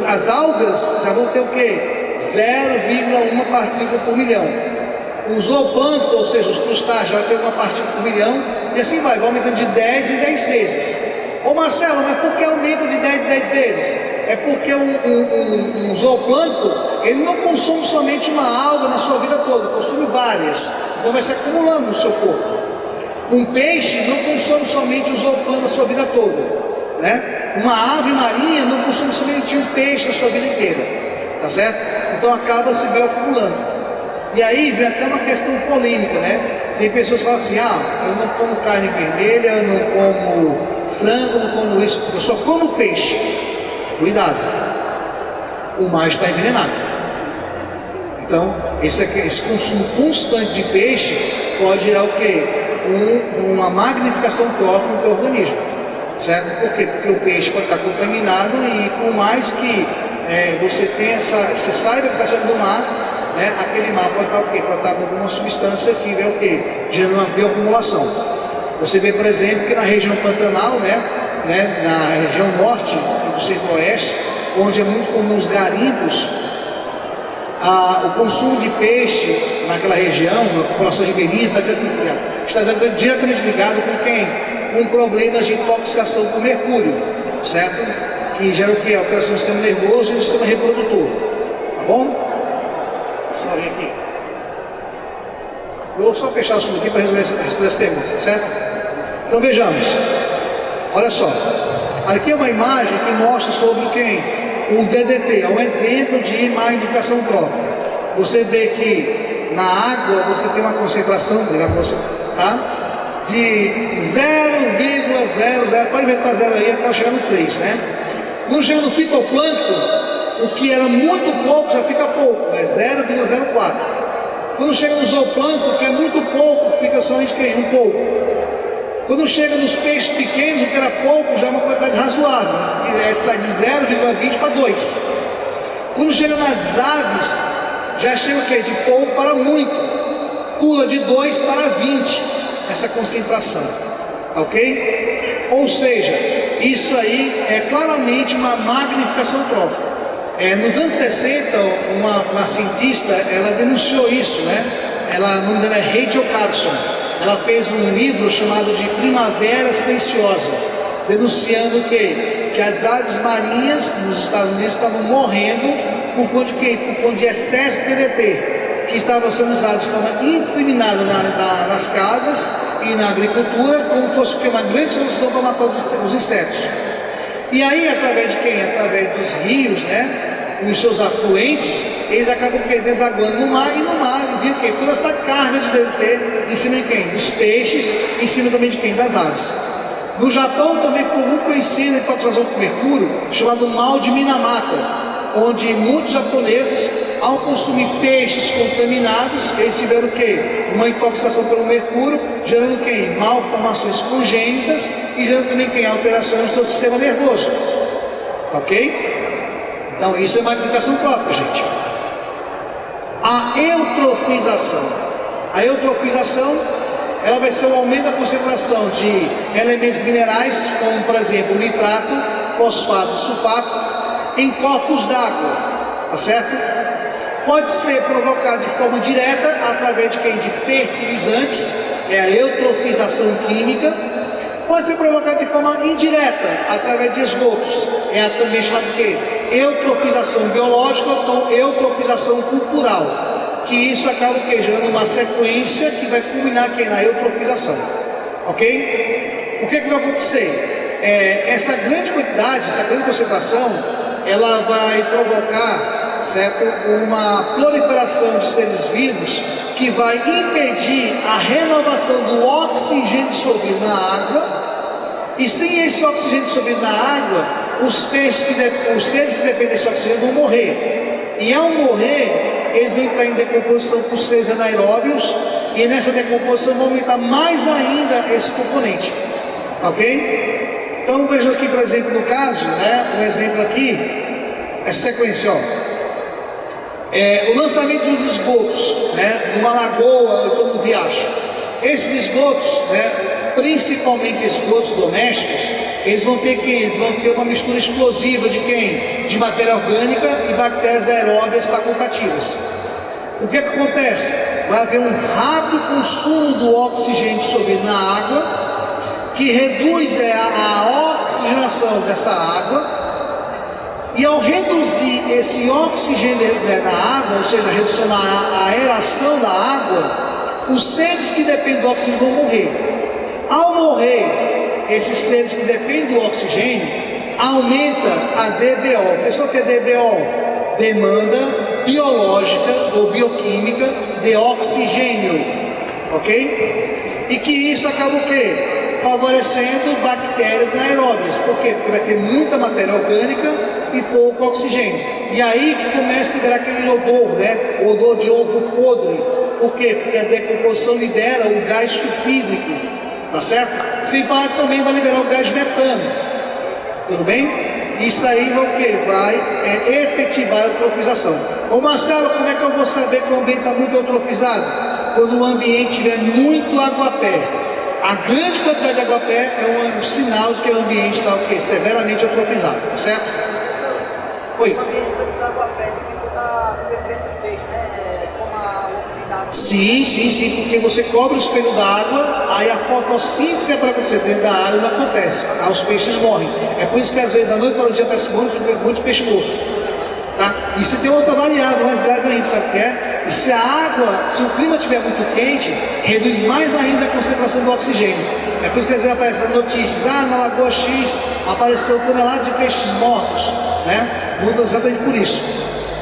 as algas já vão ter o quê? 0,1 partícula por milhão. O zooplâncton, ou seja, os crustáceos, já vai ter uma partícula por milhão, e assim vai aumentando de 10 em 10 vezes. Ô Marcelo, mas por que aumenta de 10 em 10 vezes? É porque um zooplâncton, ele não consome somente uma alga na sua vida toda, consome várias, então vai se acumulando no seu corpo. Um peixe não consome somente o zooplâncton na sua vida toda, Uma ave marinha não consome somente um peixe na sua vida inteira, tá certo? Então acaba se acumulando. E aí vem até uma questão polêmica, Tem pessoas que falam assim, eu não como carne vermelha, eu não como frango, não como isso, eu só como peixe. Cuidado, o mar está envenenado. Então, esse consumo constante de peixe pode gerar o quê? Uma magnificação trófica no teu organismo, certo? Por quê? Porque o peixe pode estar contaminado e por mais que você saiba que está saindo do mar, aquele mar pode estar o quê? Pode estar com alguma substância que vem o quê? Gerando uma bioacumulação. Você vê, por exemplo, que na região Pantanal, na região norte do centro-oeste, onde é muito comum os garimpos, o consumo de peixe naquela região, na população ribeirinha, está diretamente ligado com quem? Com problemas de intoxicação com mercúrio, certo? Que gera o quê? Alteração do sistema nervoso e do sistema reprodutor, tá bom? Só vir aqui. Vou só fechar o assunto aqui para responder as perguntas, tá certo? Então vejamos. Olha só. Aqui é uma imagem que mostra sobre quem? O DDT. É um exemplo de magnificação trófica. Você vê que na água você tem uma concentração, tá? De 0,00, pode inventar zero aí até chegar no 3, Quando chega no fitoplâncton, o que era muito pouco já fica pouco, 0,04. Quando chega no zooplâncton, que é muito pouco, fica somente um pouco. Quando chega nos peixes pequenos, o que era pouco já é uma quantidade razoável, sai de 0,20 para 2. Quando chega nas aves, já chega o quê? De pouco para muito, pula de 2 para 20 essa concentração, ok? Ou seja, isso aí é claramente uma magnificação trófica. Nos anos 60, uma cientista, ela denunciou isso, o nome dela é Rachel Carson. Ela fez um livro chamado de Primavera Silenciosa, denunciando que as aves marinhas nos Estados Unidos estavam morrendo por conta de quê? Por conta de excesso de DDT, que estava sendo usado de forma indiscriminada nas casas e na agricultura, como fosse uma grande solução para matar os insetos. E aí, através de quem? Através dos rios, os seus afluentes, eles acabam desaguando no mar, e no mar viu que toda essa carga de DDT em cima de quem? Dos peixes, em cima também de quem? Das aves. No Japão também ficou muito conhecida a intoxicação com mercúrio, chamado mal de Minamata, onde muitos japoneses, ao consumir peixes contaminados, eles tiveram o quê? Uma intoxicação pelo mercúrio, gerando quem? Malformações congênitas e gerando também quem? Alterações no seu sistema nervoso. Ok? Então isso é magnificação trófica, gente. A eutrofização. A eutrofização, ela vai ser um aumento da concentração de elementos minerais, como por exemplo nitrato, fosfato e sulfato, em corpos d'água, tá certo? Pode ser provocado de forma direta através de quem? De fertilizantes, é a eutrofização química. Pode ser provocado de forma indireta, através de esgotos, é também chamado de quê? Eutrofização biológica ou eutrofização cultural. que isso acaba gerando uma sequência que vai culminar aqui na eutrofização, ok? O que vai acontecer? Essa grande quantidade, essa grande concentração, ela vai provocar, certo, uma proliferação de seres vivos que vai impedir a renovação do oxigênio dissolvido na água, e sem esse oxigênio dissolvido na água, os seres que dependem desse oxigênio vão morrer, e ao morrer, eles vão entrar em decomposição por seres anaeróbios, e nessa decomposição vão aumentar mais ainda esse componente, ok? Então veja aqui, por exemplo, no caso, um exemplo aqui, essa sequência, o lançamento dos esgotos, numa lagoa ou então num riacho. Esses esgotos, principalmente esgotos domésticos, eles vão ter uma mistura explosiva de quem? De matéria orgânica e bactérias aeróbias facultativas. O que acontece? Vai haver um rápido consumo do oxigênio dissolvido na água, que reduz a oxigenação dessa água, e ao reduzir esse oxigênio na água, ou seja, a redução da aeração da água, os seres que dependem do oxigênio vão morrer. Ao morrer, esses seres que dependem do oxigênio, aumenta a DBO. Pessoal, que é DBO? Demanda biológica ou bioquímica de oxigênio, ok? E que isso acaba o quê? Favorecendo bactérias anaeróbias. Por quê? Porque vai ter muita matéria orgânica e pouco oxigênio. E aí que começa a liberar aquele odor, odor de ovo podre. Por quê? Porque a decomposição libera o gás sulfídrico, tá certo? Sem falar que também vai liberar o gás metano. Tudo bem? Isso aí vai o quê? Vai efetivar a eutrofização. Ô Marcelo, como é que eu vou saber que o ambiente está muito eutrofizado? Quando o ambiente tiver muito aguapé. A grande quantidade de aguapé é um sinal de que o ambiente está o quê? Severamente eutrofizado, tá certo? Oi. O ambiente precisa de aguapé, dificulta a superfície dos peixes, como a umidade. Sim, porque você cobre o espelho d'água, aí a fotossíntese que é para acontecer dentro da água não acontece, aí os peixes morrem. É por isso que às vezes da noite para o dia aparece muito peixe morto. Tá? E se tem outra variável mais grave ainda, sabe o que é? E se o clima estiver muito quente, reduz mais ainda a concentração do oxigênio. É por isso que às vezes aparecem as notícias, na Lagoa X apareceu tonelada de peixes mortos, Muda exatamente por isso.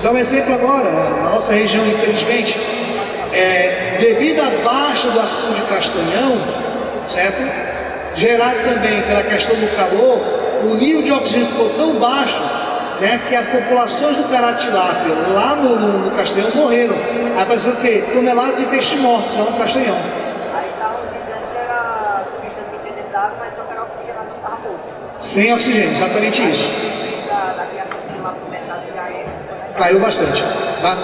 Dá um exemplo agora, na nossa região, infelizmente, devido à baixa do açude de castanhão, certo? Gerado também pela questão do calor, o nível de oxigênio ficou tão baixo, que as populações do cará-tilápia lá no Castanhão morreram. Aí apareceu o quê? Toneladas de peixes mortos lá no Castanhão. Aí estavam dizendo que era substância que tinha dentro da água, mas só que a oxigenação estava pouco. Sem oxigênio, exatamente isso. Da criação de lá para o mercado cearense. Caiu bastante.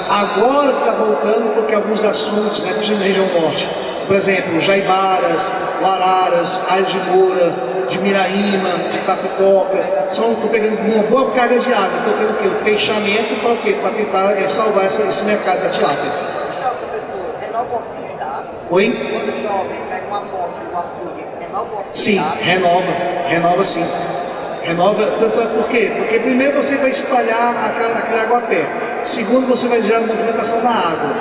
Agora que está voltando, porque alguns assuntos, principalmente na região norte, por exemplo, Jaibaras, Araras, Área de Moura, de Miraíma, de Tapipoca, estou pegando uma boa carga de água, estou fazendo o quê? O peixamento para o quê? Para tentar salvar esse mercado da tilápia. Quando chove, professor, renova o oxigênio da água? Oi? Quando chove, pega uma porta do açude, renova o oxigênio da água? Sim, renova sim. Renova, tanto por quê? Porque primeiro você vai espalhar aquele aguapé. Segundo, você vai gerar movimentação na água,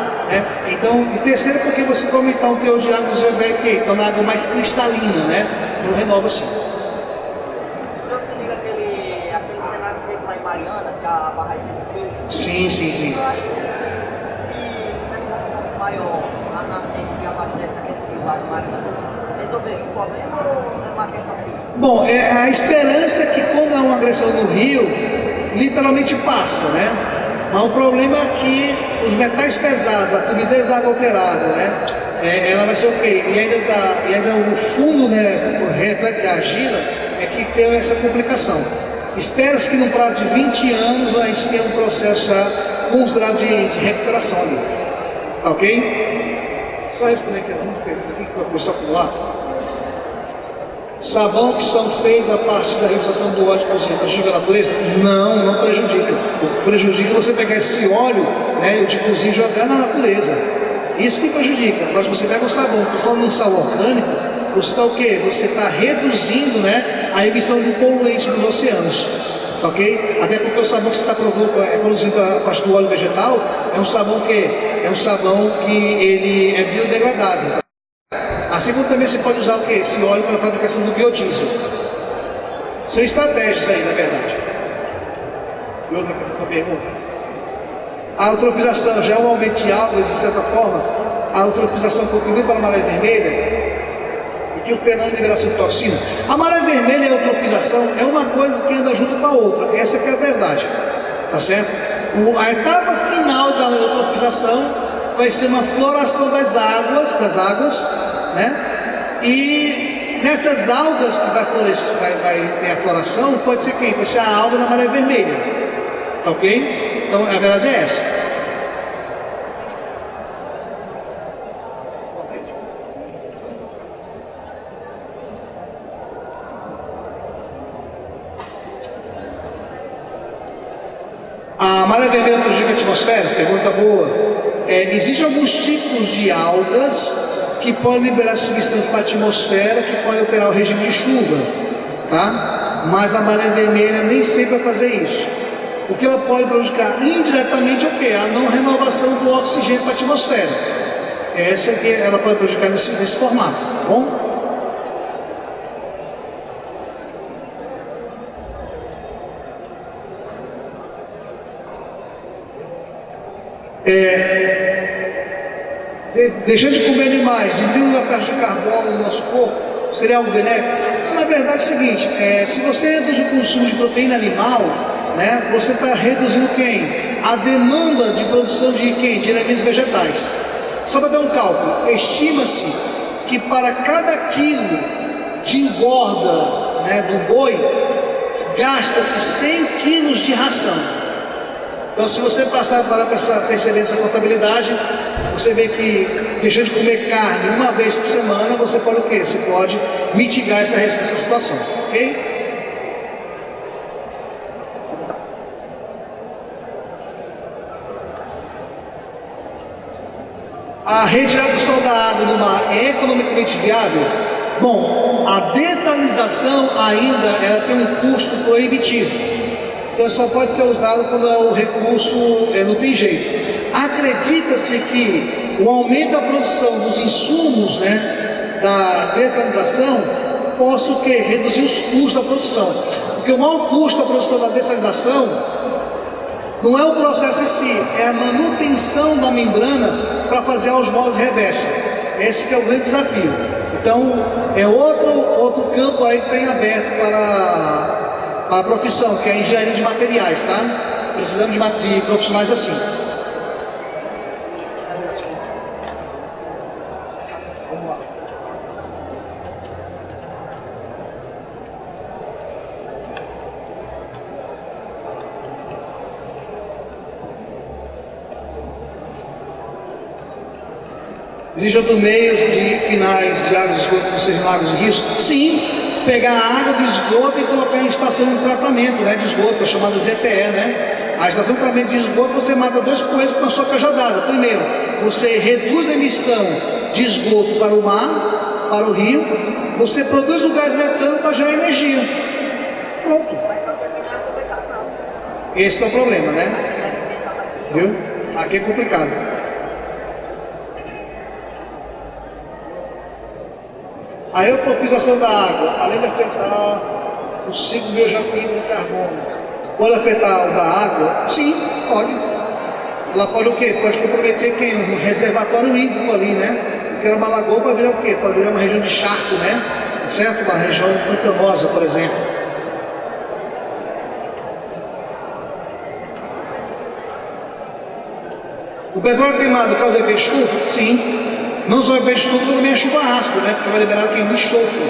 Então, e terceiro, porque você vai aumentar o teor de água, você vai tornar a água mais cristalina, Então renova sim. O senhor se liga aquele cenário que teve lá em Mariana, que a barragem se fez? Sim. Eu acho que tivesse um pouco maior a nascente que abastece aquele rio lá de Mariana, resolveria o problema ou é uma questão de... Bom, a esperança é que quando há uma agressão no rio, literalmente passa, Mas o problema é que os metais pesados, a turbidez da água alterada, ela vai ser o quê? E ainda o fundo, repleto de argila, é que tem essa complicação. Espera-se que no prazo de 20 anos a gente tenha um processo já considerável de recuperação ali. Tá ok? Só responder aqui algumas perguntas aqui que eu vou só acumular. Sabão que são feitos a partir da realização do óleo de cozinha prejudica a natureza? Não prejudica. O que prejudica é você pegar esse óleo de cozinha e jogar na natureza. Isso que prejudica. Agora, se você pega o sabão, só no sal orgânico, você está o quê? Você está reduzindo a emissão de poluentes nos oceanos. tá ok? Até porque o sabão que você está produzindo a partir do óleo vegetal é um sabão que ele é biodegradável. Assim como também você pode usar o que? Esse óleo para a fabricação do biodiesel. São estratégias aí, na verdade. E outra pergunta? A eutrofização já é um aumento de álcools, de certa forma. A eutrofização contribui para a maré vermelha? E que o fenômeno de liberação de toxina? A maré vermelha e a eutrofização é uma coisa que anda junto com a outra. Essa que é a verdade. Tá certo? A etapa final da eutrofização vai ser uma floração das águas, né? E nessas algas que vai ter a floração, pode ser quem? Pode ser a alga da maré vermelha. Tá ok? Então a verdade é essa. A maré vermelha prejudica a atmosfera? Pergunta boa. Existem alguns tipos de algas que podem liberar substâncias para a atmosfera que podem alterar o regime de chuva, tá? Mas a maré vermelha nem sempre vai fazer isso. O que ela pode prejudicar indiretamente é o quê? A não renovação do oxigênio para a atmosfera. Essa que ela pode prejudicar nesse formato, tá bom? Deixando de comer animais, diminuindo a taxa de carbono no nosso corpo, seria algo benéfico? Na verdade é o seguinte, se você reduz o consumo de proteína animal, né, você está reduzindo quem? A demanda de produção de quem? De elementos vegetais. Só para dar um cálculo, estima-se que para cada quilo de engorda, né, do boi, gasta-se 100 quilos de ração. Então, se você passar para perceber essa contabilidade, você vê que deixando de comer carne uma vez por semana, você pode o quê? Você pode mitigar essa situação, ok? A retirada do sal da água do mar é economicamente viável? Bom, a dessalinização ainda ela tem um custo proibitivo. Então só pode ser usado quando o recurso não tem jeito. Acredita-se que o aumento da produção dos insumos, né, da dessalinização possa o quê? Reduzir os custos da produção. Porque o maior custo da produção da dessalinização não é o processo em si, é a manutenção da membrana para fazer a osmose reversa. Esse que é o grande desafio. Então é outro campo aí que tem aberto para a profissão, que é a engenharia de materiais, tá? Precisamos de profissionais assim. Vamos lá. Existem outros meios de finais de águas de esgoto, como seja lagos e rios? Sim. Pegar a água do esgoto e colocar em estação de tratamento, né, de esgoto, chamada ZTE, né? A estação de tratamento de esgoto você mata dois coelhos com a sua cajadada. Primeiro, você reduz a emissão de esgoto para o mar, para o rio, você produz o gás metano para gerar energia. Pronto. Esse é o problema, né? Viu? Aqui é complicado. A eutrofização da água, além de afetar o ciclo biogeoquímico do carbono, pode afetar o da água? Sim, pode. Ela pode o quê? Pode comprometer quem? Um reservatório hídrico ali, né? Porque era uma lagoa para virar o quê? Pode virar uma região de charco, né? Certo? Uma região pantanosa, por exemplo. O petróleo queimado causa efeito estufa? Sim. Não só efeito estufa, mas também a chuva ácida, né? Porque vai liberar queima de enxofre,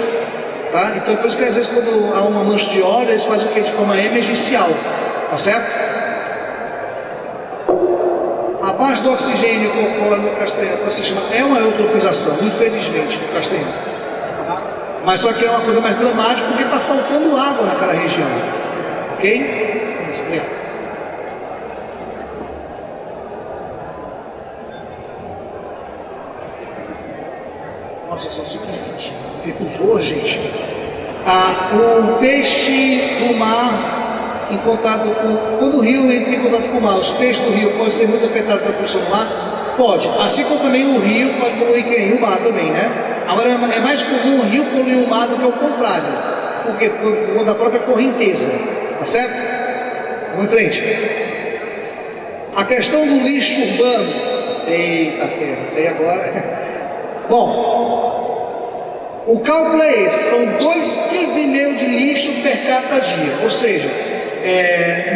tá? Então por isso que às vezes quando há uma mancha de óleo, eles fazem o quê? De forma emergencial, tá certo? A parte do oxigênio que ocorre no castanheiro, é uma eutrofização, infelizmente, no castanheiro. Mas só que é uma coisa mais dramática porque está faltando água naquela região, ok? Vamos ver. Nossa, só o seguinte, que voa, gente. O peixe do mar em contato com, quando o rio entra em contato com o mar, os peixes do rio podem ser muito afetados pela poluição do mar? Pode, assim como também o rio pode poluir quem? O mar também, né? Agora é mais comum o rio poluir o mar do que o contrário, porque por conta da própria correnteza, tá certo? Vamos em frente. A questão do lixo urbano, eita ferro, isso aí agora. Bom, o cálculo é esse, são 2,5 kg de lixo per capita dia, ou seja,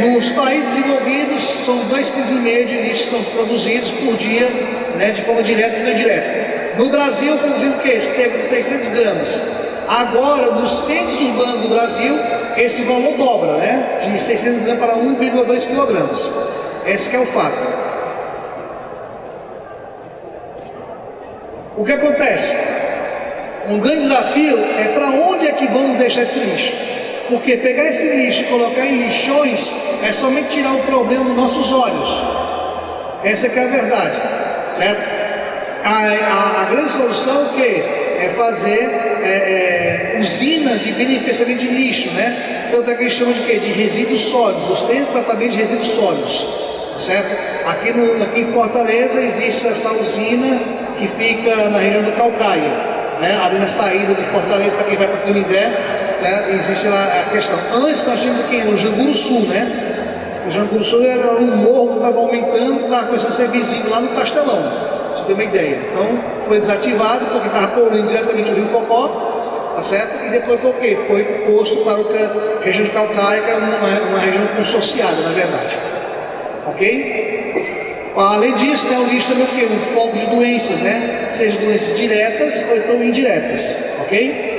nos países desenvolvidos são 2,5 kg de lixo que são produzidos por dia, né, de forma direta ou indireta. No Brasil produzimos o quê? Cerca de 600 gramas. Agora, nos centros urbanos do Brasil, esse valor dobra, né, de 600 gramas para 1,2 kg. Esse que é o fato. O que acontece? Um grande desafio é para onde é que vamos deixar esse lixo. Porque pegar esse lixo e colocar em lixões é somente tirar o problema dos nossos olhos. Essa que é a verdade, certo? A grande solução é o quê? É fazer usinas de beneficiamento de lixo, né? Tanto é que eles chamam de quê? De resíduos sólidos, os centros de tratamento de resíduos sólidos, certo? Aqui em Fortaleza existe essa usina que fica na região do Calcaia, né? Ali na saída de Fortaleza, para quem vai para o Canindé, né? Existe lá a questão. Antes nós tínhamos aqui no Janguru Sul, né? O Janguru Sul era um morro que estava aumentando, estava começando a ser visível lá no Castelão, pra você ter uma ideia. Então foi desativado porque estava poluindo diretamente o Rio Cocó, tá certo? E depois foi o quê? Foi posto para a região de Calcaia, que é uma região consorciada, na verdade. Ok? Além disso, né, o lixo também é o quê? Um foco de doenças, né? Seja doenças diretas ou então indiretas, ok?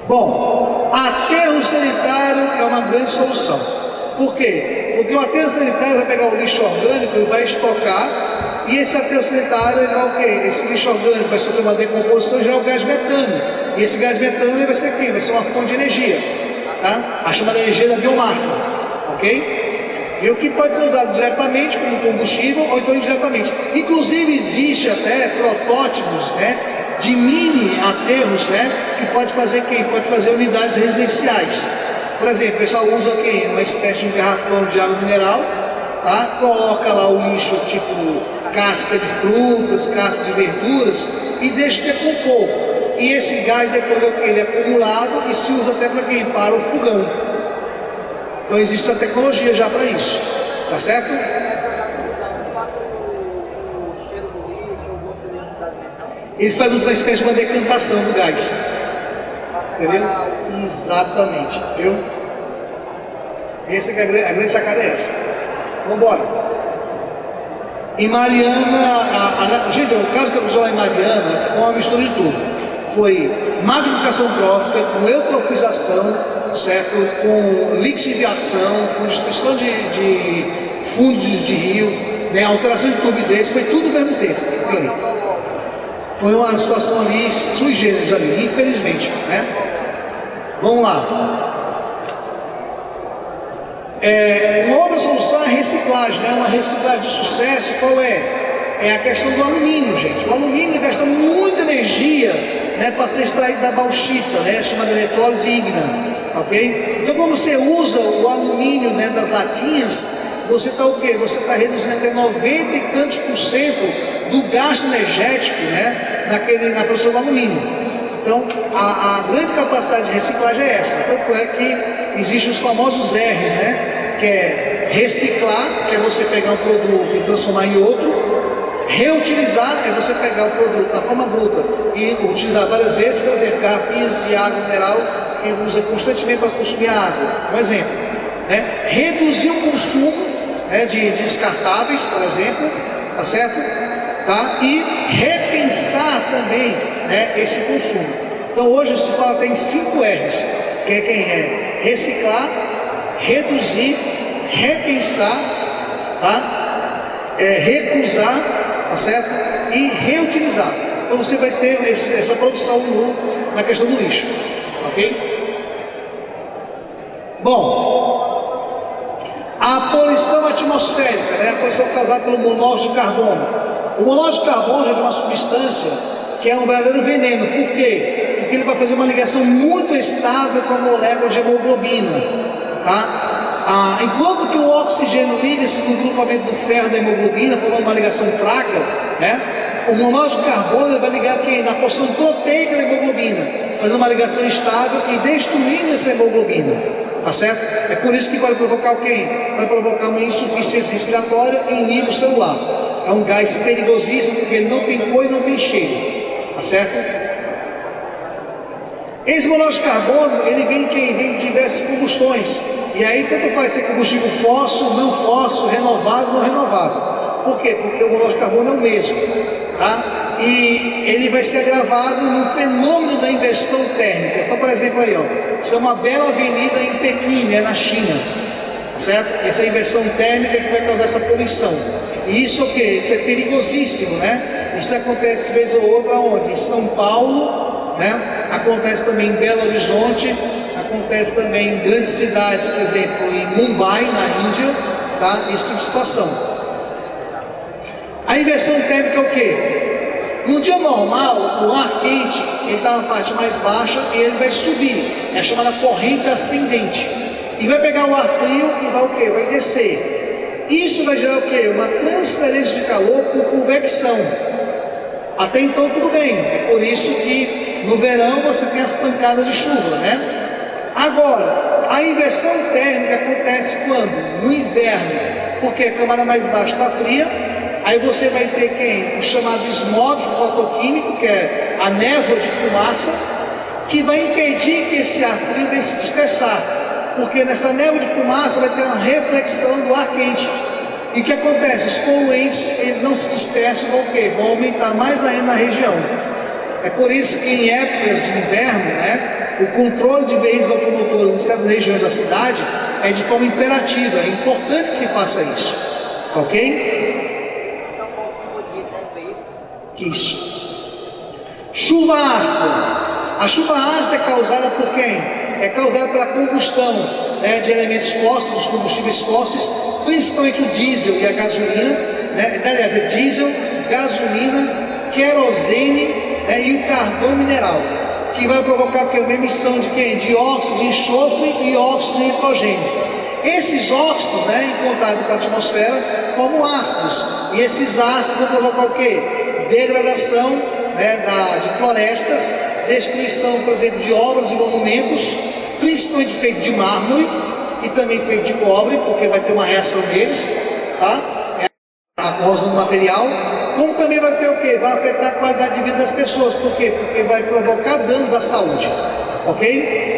Bom, aterro sanitário é uma grande solução. Por quê? Porque o aterro sanitário vai pegar o lixo orgânico e vai estocar, e esse aterro sanitário ele vai o quê? Esse lixo orgânico vai sofrer uma decomposição e gerar o gás metano. E esse gás metano vai ser quem? Vai ser uma fonte de energia, tá? A chamada energia da biomassa, ok? E o que pode ser usado diretamente como combustível ou então indiretamente. Inclusive existe até protótipos, né, de mini aterros, né, que pode fazer quem? Pode fazer unidades residenciais. Por exemplo, o pessoal usa aqui uma espécie de um garrafão de água mineral, tá? Coloca lá o lixo tipo casca de frutas, casca de verduras e deixa decompor. E esse gás depois ele é acumulado e se usa até para quem? Para o fogão. Então existe a tecnologia já para isso, tá certo? Eles fazem uma espécie de uma decantação do gás, entendeu? Exatamente, viu? Essa que é a grande sacada é essa. Vamos embora. Em Mariana, gente, o caso que aconteceu lá em Mariana é uma mistura de tudo. Foi magnificação trófica, com eutrofização, certo? Com lixiviação, com destruição de fundos de rio, né? Alteração de turbidez, foi tudo ao mesmo tempo ali. Foi uma situação ali sui generis ali, infelizmente, né? Vamos lá. Uma outra solução é a reciclagem, né? Uma reciclagem de sucesso, qual é? É a questão do alumínio, gente. O alumínio gasta muita energia, né, para ser extraído da bauxita, né, chamada eletrólise ígnea, ok? Então quando você usa o alumínio, né, das latinhas, você está o quê? Você está reduzindo até 90 e tantos % do gasto energético, né, na produção do alumínio. Então a grande capacidade de reciclagem é essa. Tanto é que existem os famosos R's, né, que é reciclar, que é você pegar um produto e transformar em outro. Reutilizar é você pegar o produto da forma bruta e utilizar várias vezes, por exemplo, garrafinhas de água mineral que usa constantemente para consumir água, um exemplo, né? Reduzir o consumo, né, de descartáveis, por exemplo, tá certo? Tá? E repensar também, né, esse consumo. Então hoje se fala até em 5 R's, que é quem é reciclar, reduzir, repensar, tá? Recusar, tá certo? E reutilizar. Então você vai ter essa produção na questão do lixo, ok? Bom, a poluição atmosférica, né? A poluição causada pelo monóxido de carbono. O monóxido de carbono é uma substância que é um verdadeiro veneno. Por quê? Porque ele vai vai fazer uma ligação muito estável com a molécula de hemoglobina, tá? Enquanto que o oxigênio liga-se no grupamento do ferro da hemoglobina, formando uma ligação fraca, né? O monóxido de carbono ele vai ligar aqui na porção proteica da hemoglobina, fazendo uma ligação estável e destruindo essa hemoglobina, tá certo? É por isso que vai provocar o quê? Vai provocar uma insuficiência respiratória em nível celular. É um gás perigosíssimo porque ele não tem cor e não tem cheiro, tá certo? Esse monóxido de carbono, ele vem de diversas combustões, e aí tanto faz ser combustível fóssil, não fóssil, renovável, não renovável. Por quê? Porque o monóxido de carbono é o mesmo, tá? E ele vai ser agravado no fenômeno da inversão térmica. Então, por exemplo, aí, ó, isso é uma bela avenida em Pequim, né, na China, certo? Essa inversão térmica que vai causar essa poluição. E isso é o quê? Isso é perigosíssimo, né? Isso acontece vez ou outra onde? Em São Paulo, né? Acontece também em Belo Horizonte, acontece também em grandes cidades, por exemplo, em Mumbai, na Índia, tá? Esse tipo de situação. A inversão térmica é o quê? No dia normal, o ar quente, ele está na parte mais baixa e ele vai subir, é a chamada corrente ascendente, e vai pegar o ar frio e vai o quê? Vai descer. Isso vai gerar o quê? Uma transferência de calor por convecção. Até então tudo bem, é por isso que no verão você tem as pancadas de chuva, né? Agora, a inversão térmica acontece quando? No inverno, porque a camada mais baixa está fria, aí você vai ter quem? O chamado smog fotoquímico, que é a névoa de fumaça, que vai impedir que esse ar frio venha se dispersar, porque nessa névoa de fumaça vai ter uma reflexão do ar quente. E o que acontece? Os poluentes, eles não se dispersam, vão o quê? Vão aumentar mais ainda na região. É por isso que em épocas de inverno, né, o controle de veículos automotores em certas regiões da cidade é de forma imperativa. É importante que se faça isso. Ok? Isso. Chuva ácida. A chuva ácida é causada por quem? É causada pela combustão, né, de elementos fósseis, dos combustíveis fósseis, principalmente o diesel e a gasolina, né? Aliás, é diesel, gasolina, querosene, né, e o carvão mineral, que vai provocar o quê? Uma emissão de quem? De óxido de enxofre e óxido de nitrogênio. Esses óxidos, né, em contato com a atmosfera, formam ácidos, e esses ácidos vão provocar o quê? Degradação, né, de florestas, destruição, por exemplo, de obras e monumentos, principalmente feito de mármore e também feito de cobre, porque vai ter uma reação neles, tá? A corrosão do material, como também vai ter o quê? Vai afetar a qualidade de vida das pessoas. Por quê? Porque vai provocar danos à saúde, ok?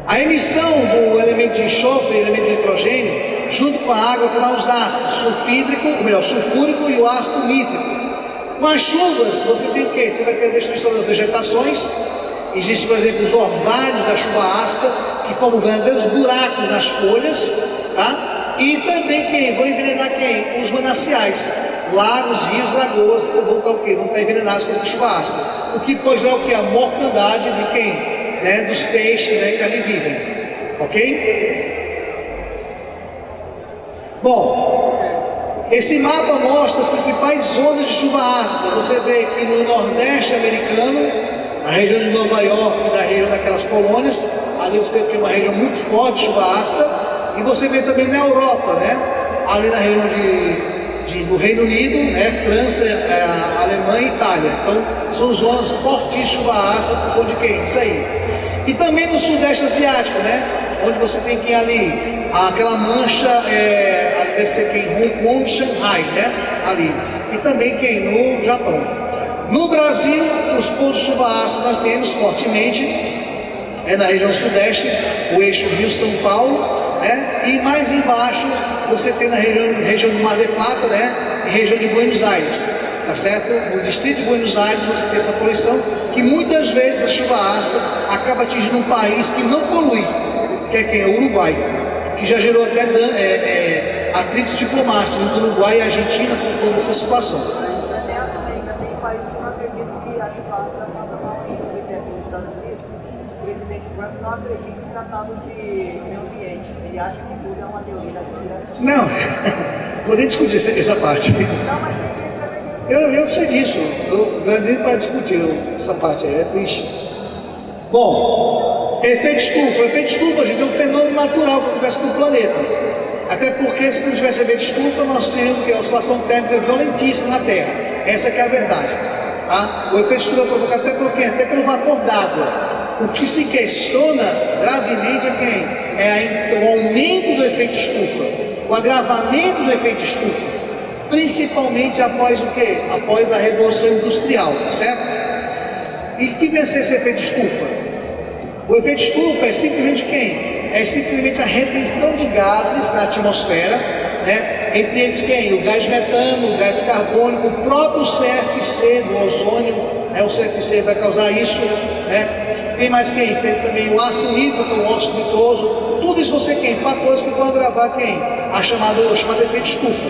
A emissão do elemento de enxofre, elemento de nitrogênio, junto com a água, vai formar os ácidos sulfídrico, ou melhor, sulfúrico e o ácido nítrico. Com as chuvas, você tem o quê? Você vai ter a destruição das vegetações. Existem, por exemplo, os orvalhos da chuva ácida, que formam verdadeiros buracos nas folhas, tá? E também quem? Vão envenenar quem? Os mananciais, lagos, rios, lagoas, vão estar o quê? Vão estar envenenados com essa chuva ácida. O que pode gerar o quê? A mortandade de quem? Né? Dos peixes, né, que ali vivem, ok? Bom, esse mapa mostra as principais zonas de chuva ácida. Você vê que no Nordeste americano, a região de Nova York, da região daquelas colônias, ali você tem uma região muito forte de chuva ácida, e você vê também na Europa, né? Ali na região do Reino Unido, né? França, Alemanha e Itália. Então, são zonas fortíssimas de chuva ácida por conta de quem? Isso aí. E também no Sudeste Asiático, né? Onde você tem que ir ali, aquela mancha, deve ser quem? Hong Kong, Shanghai, né? Ali. E também quem? No Japão. No Brasil, os pontos de chuva ácida nós temos fortemente, na região sudeste, o eixo Rio-São Paulo, né? E mais embaixo, você tem na região do Mar del Plata, né? E região de Buenos Aires, tá certo? No distrito de Buenos Aires você tem essa poluição, que muitas vezes a chuva ácida acaba atingindo um país que não polui, que é quem? O Uruguai, que já gerou até atritos diplomáticos entre o Uruguai e a Argentina por toda essa situação. Ainda tem países que não acreditam que a chuva ácida faça mal ainda, por exemplo, nos Estados Unidos. O presidente Trump não acredita em tratado de meio ambiente. Ele acha que tudo é uma teoria da conspiração. Não, vou nem discutir essa parte. Não, mas tem gente que acredita Eu sei disso, não é nem para discutir essa parte aí, é triste. Bom, efeito estufa. Efeito estufa, gente, é um fenômeno natural que acontece com o planeta. Até porque se não tivesse efeito estufa, nós teríamos que a oscilação térmica violentíssima na Terra. Essa que é a verdade. Tá? O efeito estufa é provocado até por quê? Até pelo vapor d'água. O que se questiona gravemente é quem? É o aumento do efeito estufa, o agravamento do efeito estufa, principalmente após o quê? Após a Revolução Industrial, certo? E o que vai ser esse efeito estufa? O efeito estufa é simplesmente quem? É simplesmente a retenção de gases na atmosfera, né? Entre eles quem? O gás metano, o gás carbônico, o próprio CFC do ozônio, né? O CFC vai causar isso, né? Tem mais quem? Tem também o ácido nítrico, o óxido nitroso, tudo isso você quem? Fatores que vão agravar quem? O chamado efeito estufa,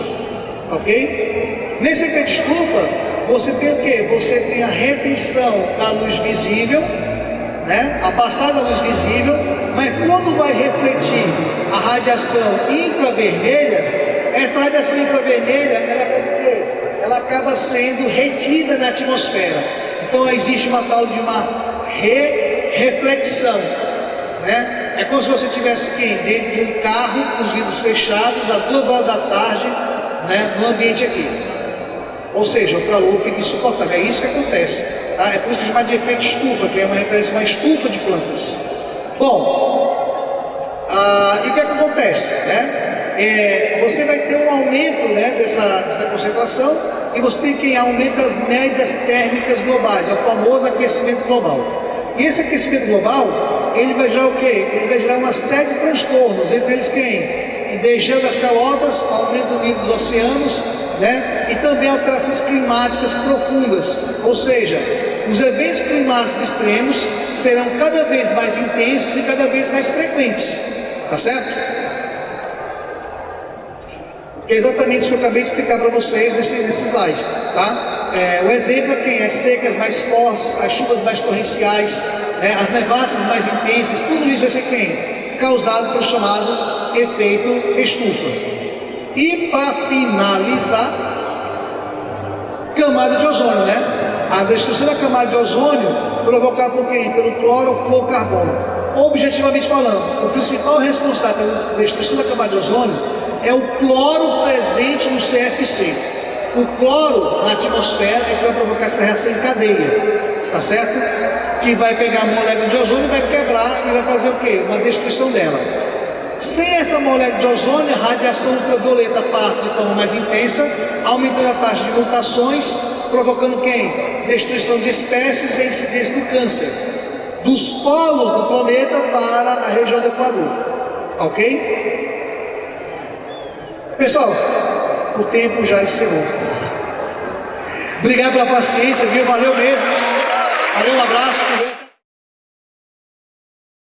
ok? Nesse efeito estufa, você tem o que? Você tem a retenção da luz visível, né? A passada da luz visível, mas quando vai refletir a radiação infravermelha, essa radiação infravermelha, ela acaba sendo retida na atmosfera. Então existe uma tal de uma reflexão, né? É como se você tivesse dentro de um carro com os vidros fechados às 2 horas da tarde, né? No ambiente aqui. Ou seja, o calor fica insuportável. É isso que acontece, tá? É por isso que chama de efeito estufa, que é uma referência a uma estufa de plantas. Bom, e o que acontece, né? Você vai ter um aumento, né, dessa concentração, e você tem que aumentar as médias térmicas globais, é o famoso aquecimento global. E esse aquecimento global, ele vai gerar o quê? Ele vai gerar uma série de transtornos, entre eles quem? Degelo das calotas, aumento do nível dos oceanos, né? E também alterações climáticas profundas, ou seja, os eventos climáticos extremos serão cada vez mais intensos e cada vez mais frequentes, tá certo? É exatamente isso que eu acabei de explicar para vocês nesse slide, tá? O exemplo é quem? As secas mais fortes, as chuvas mais torrenciais, né? As nevascas mais intensas, tudo isso vai ser quem? Causado pelo chamado efeito estufa. E para finalizar, camada de ozônio, né? A destruição da camada de ozônio provocada por quem? Pelo clorofluorcarbono. Objetivamente falando, o principal responsável pela destruição da camada de ozônio é o cloro presente no CFC. O cloro na atmosfera é que vai provocar essa reação em cadeia, tá certo? Que vai pegar a molécula de ozônio, vai quebrar e vai fazer o quê? Uma destruição dela. Sem essa molécula de ozônio, a radiação ultravioleta passa de forma mais intensa, aumentando a taxa de mutações, provocando quem? Destruição de espécies e a incidência do câncer, dos polos do planeta para a região do Equador, ok? Pessoal, o tempo já encerrou. Obrigado pela paciência, viu? Valeu mesmo. Valeu, um abraço.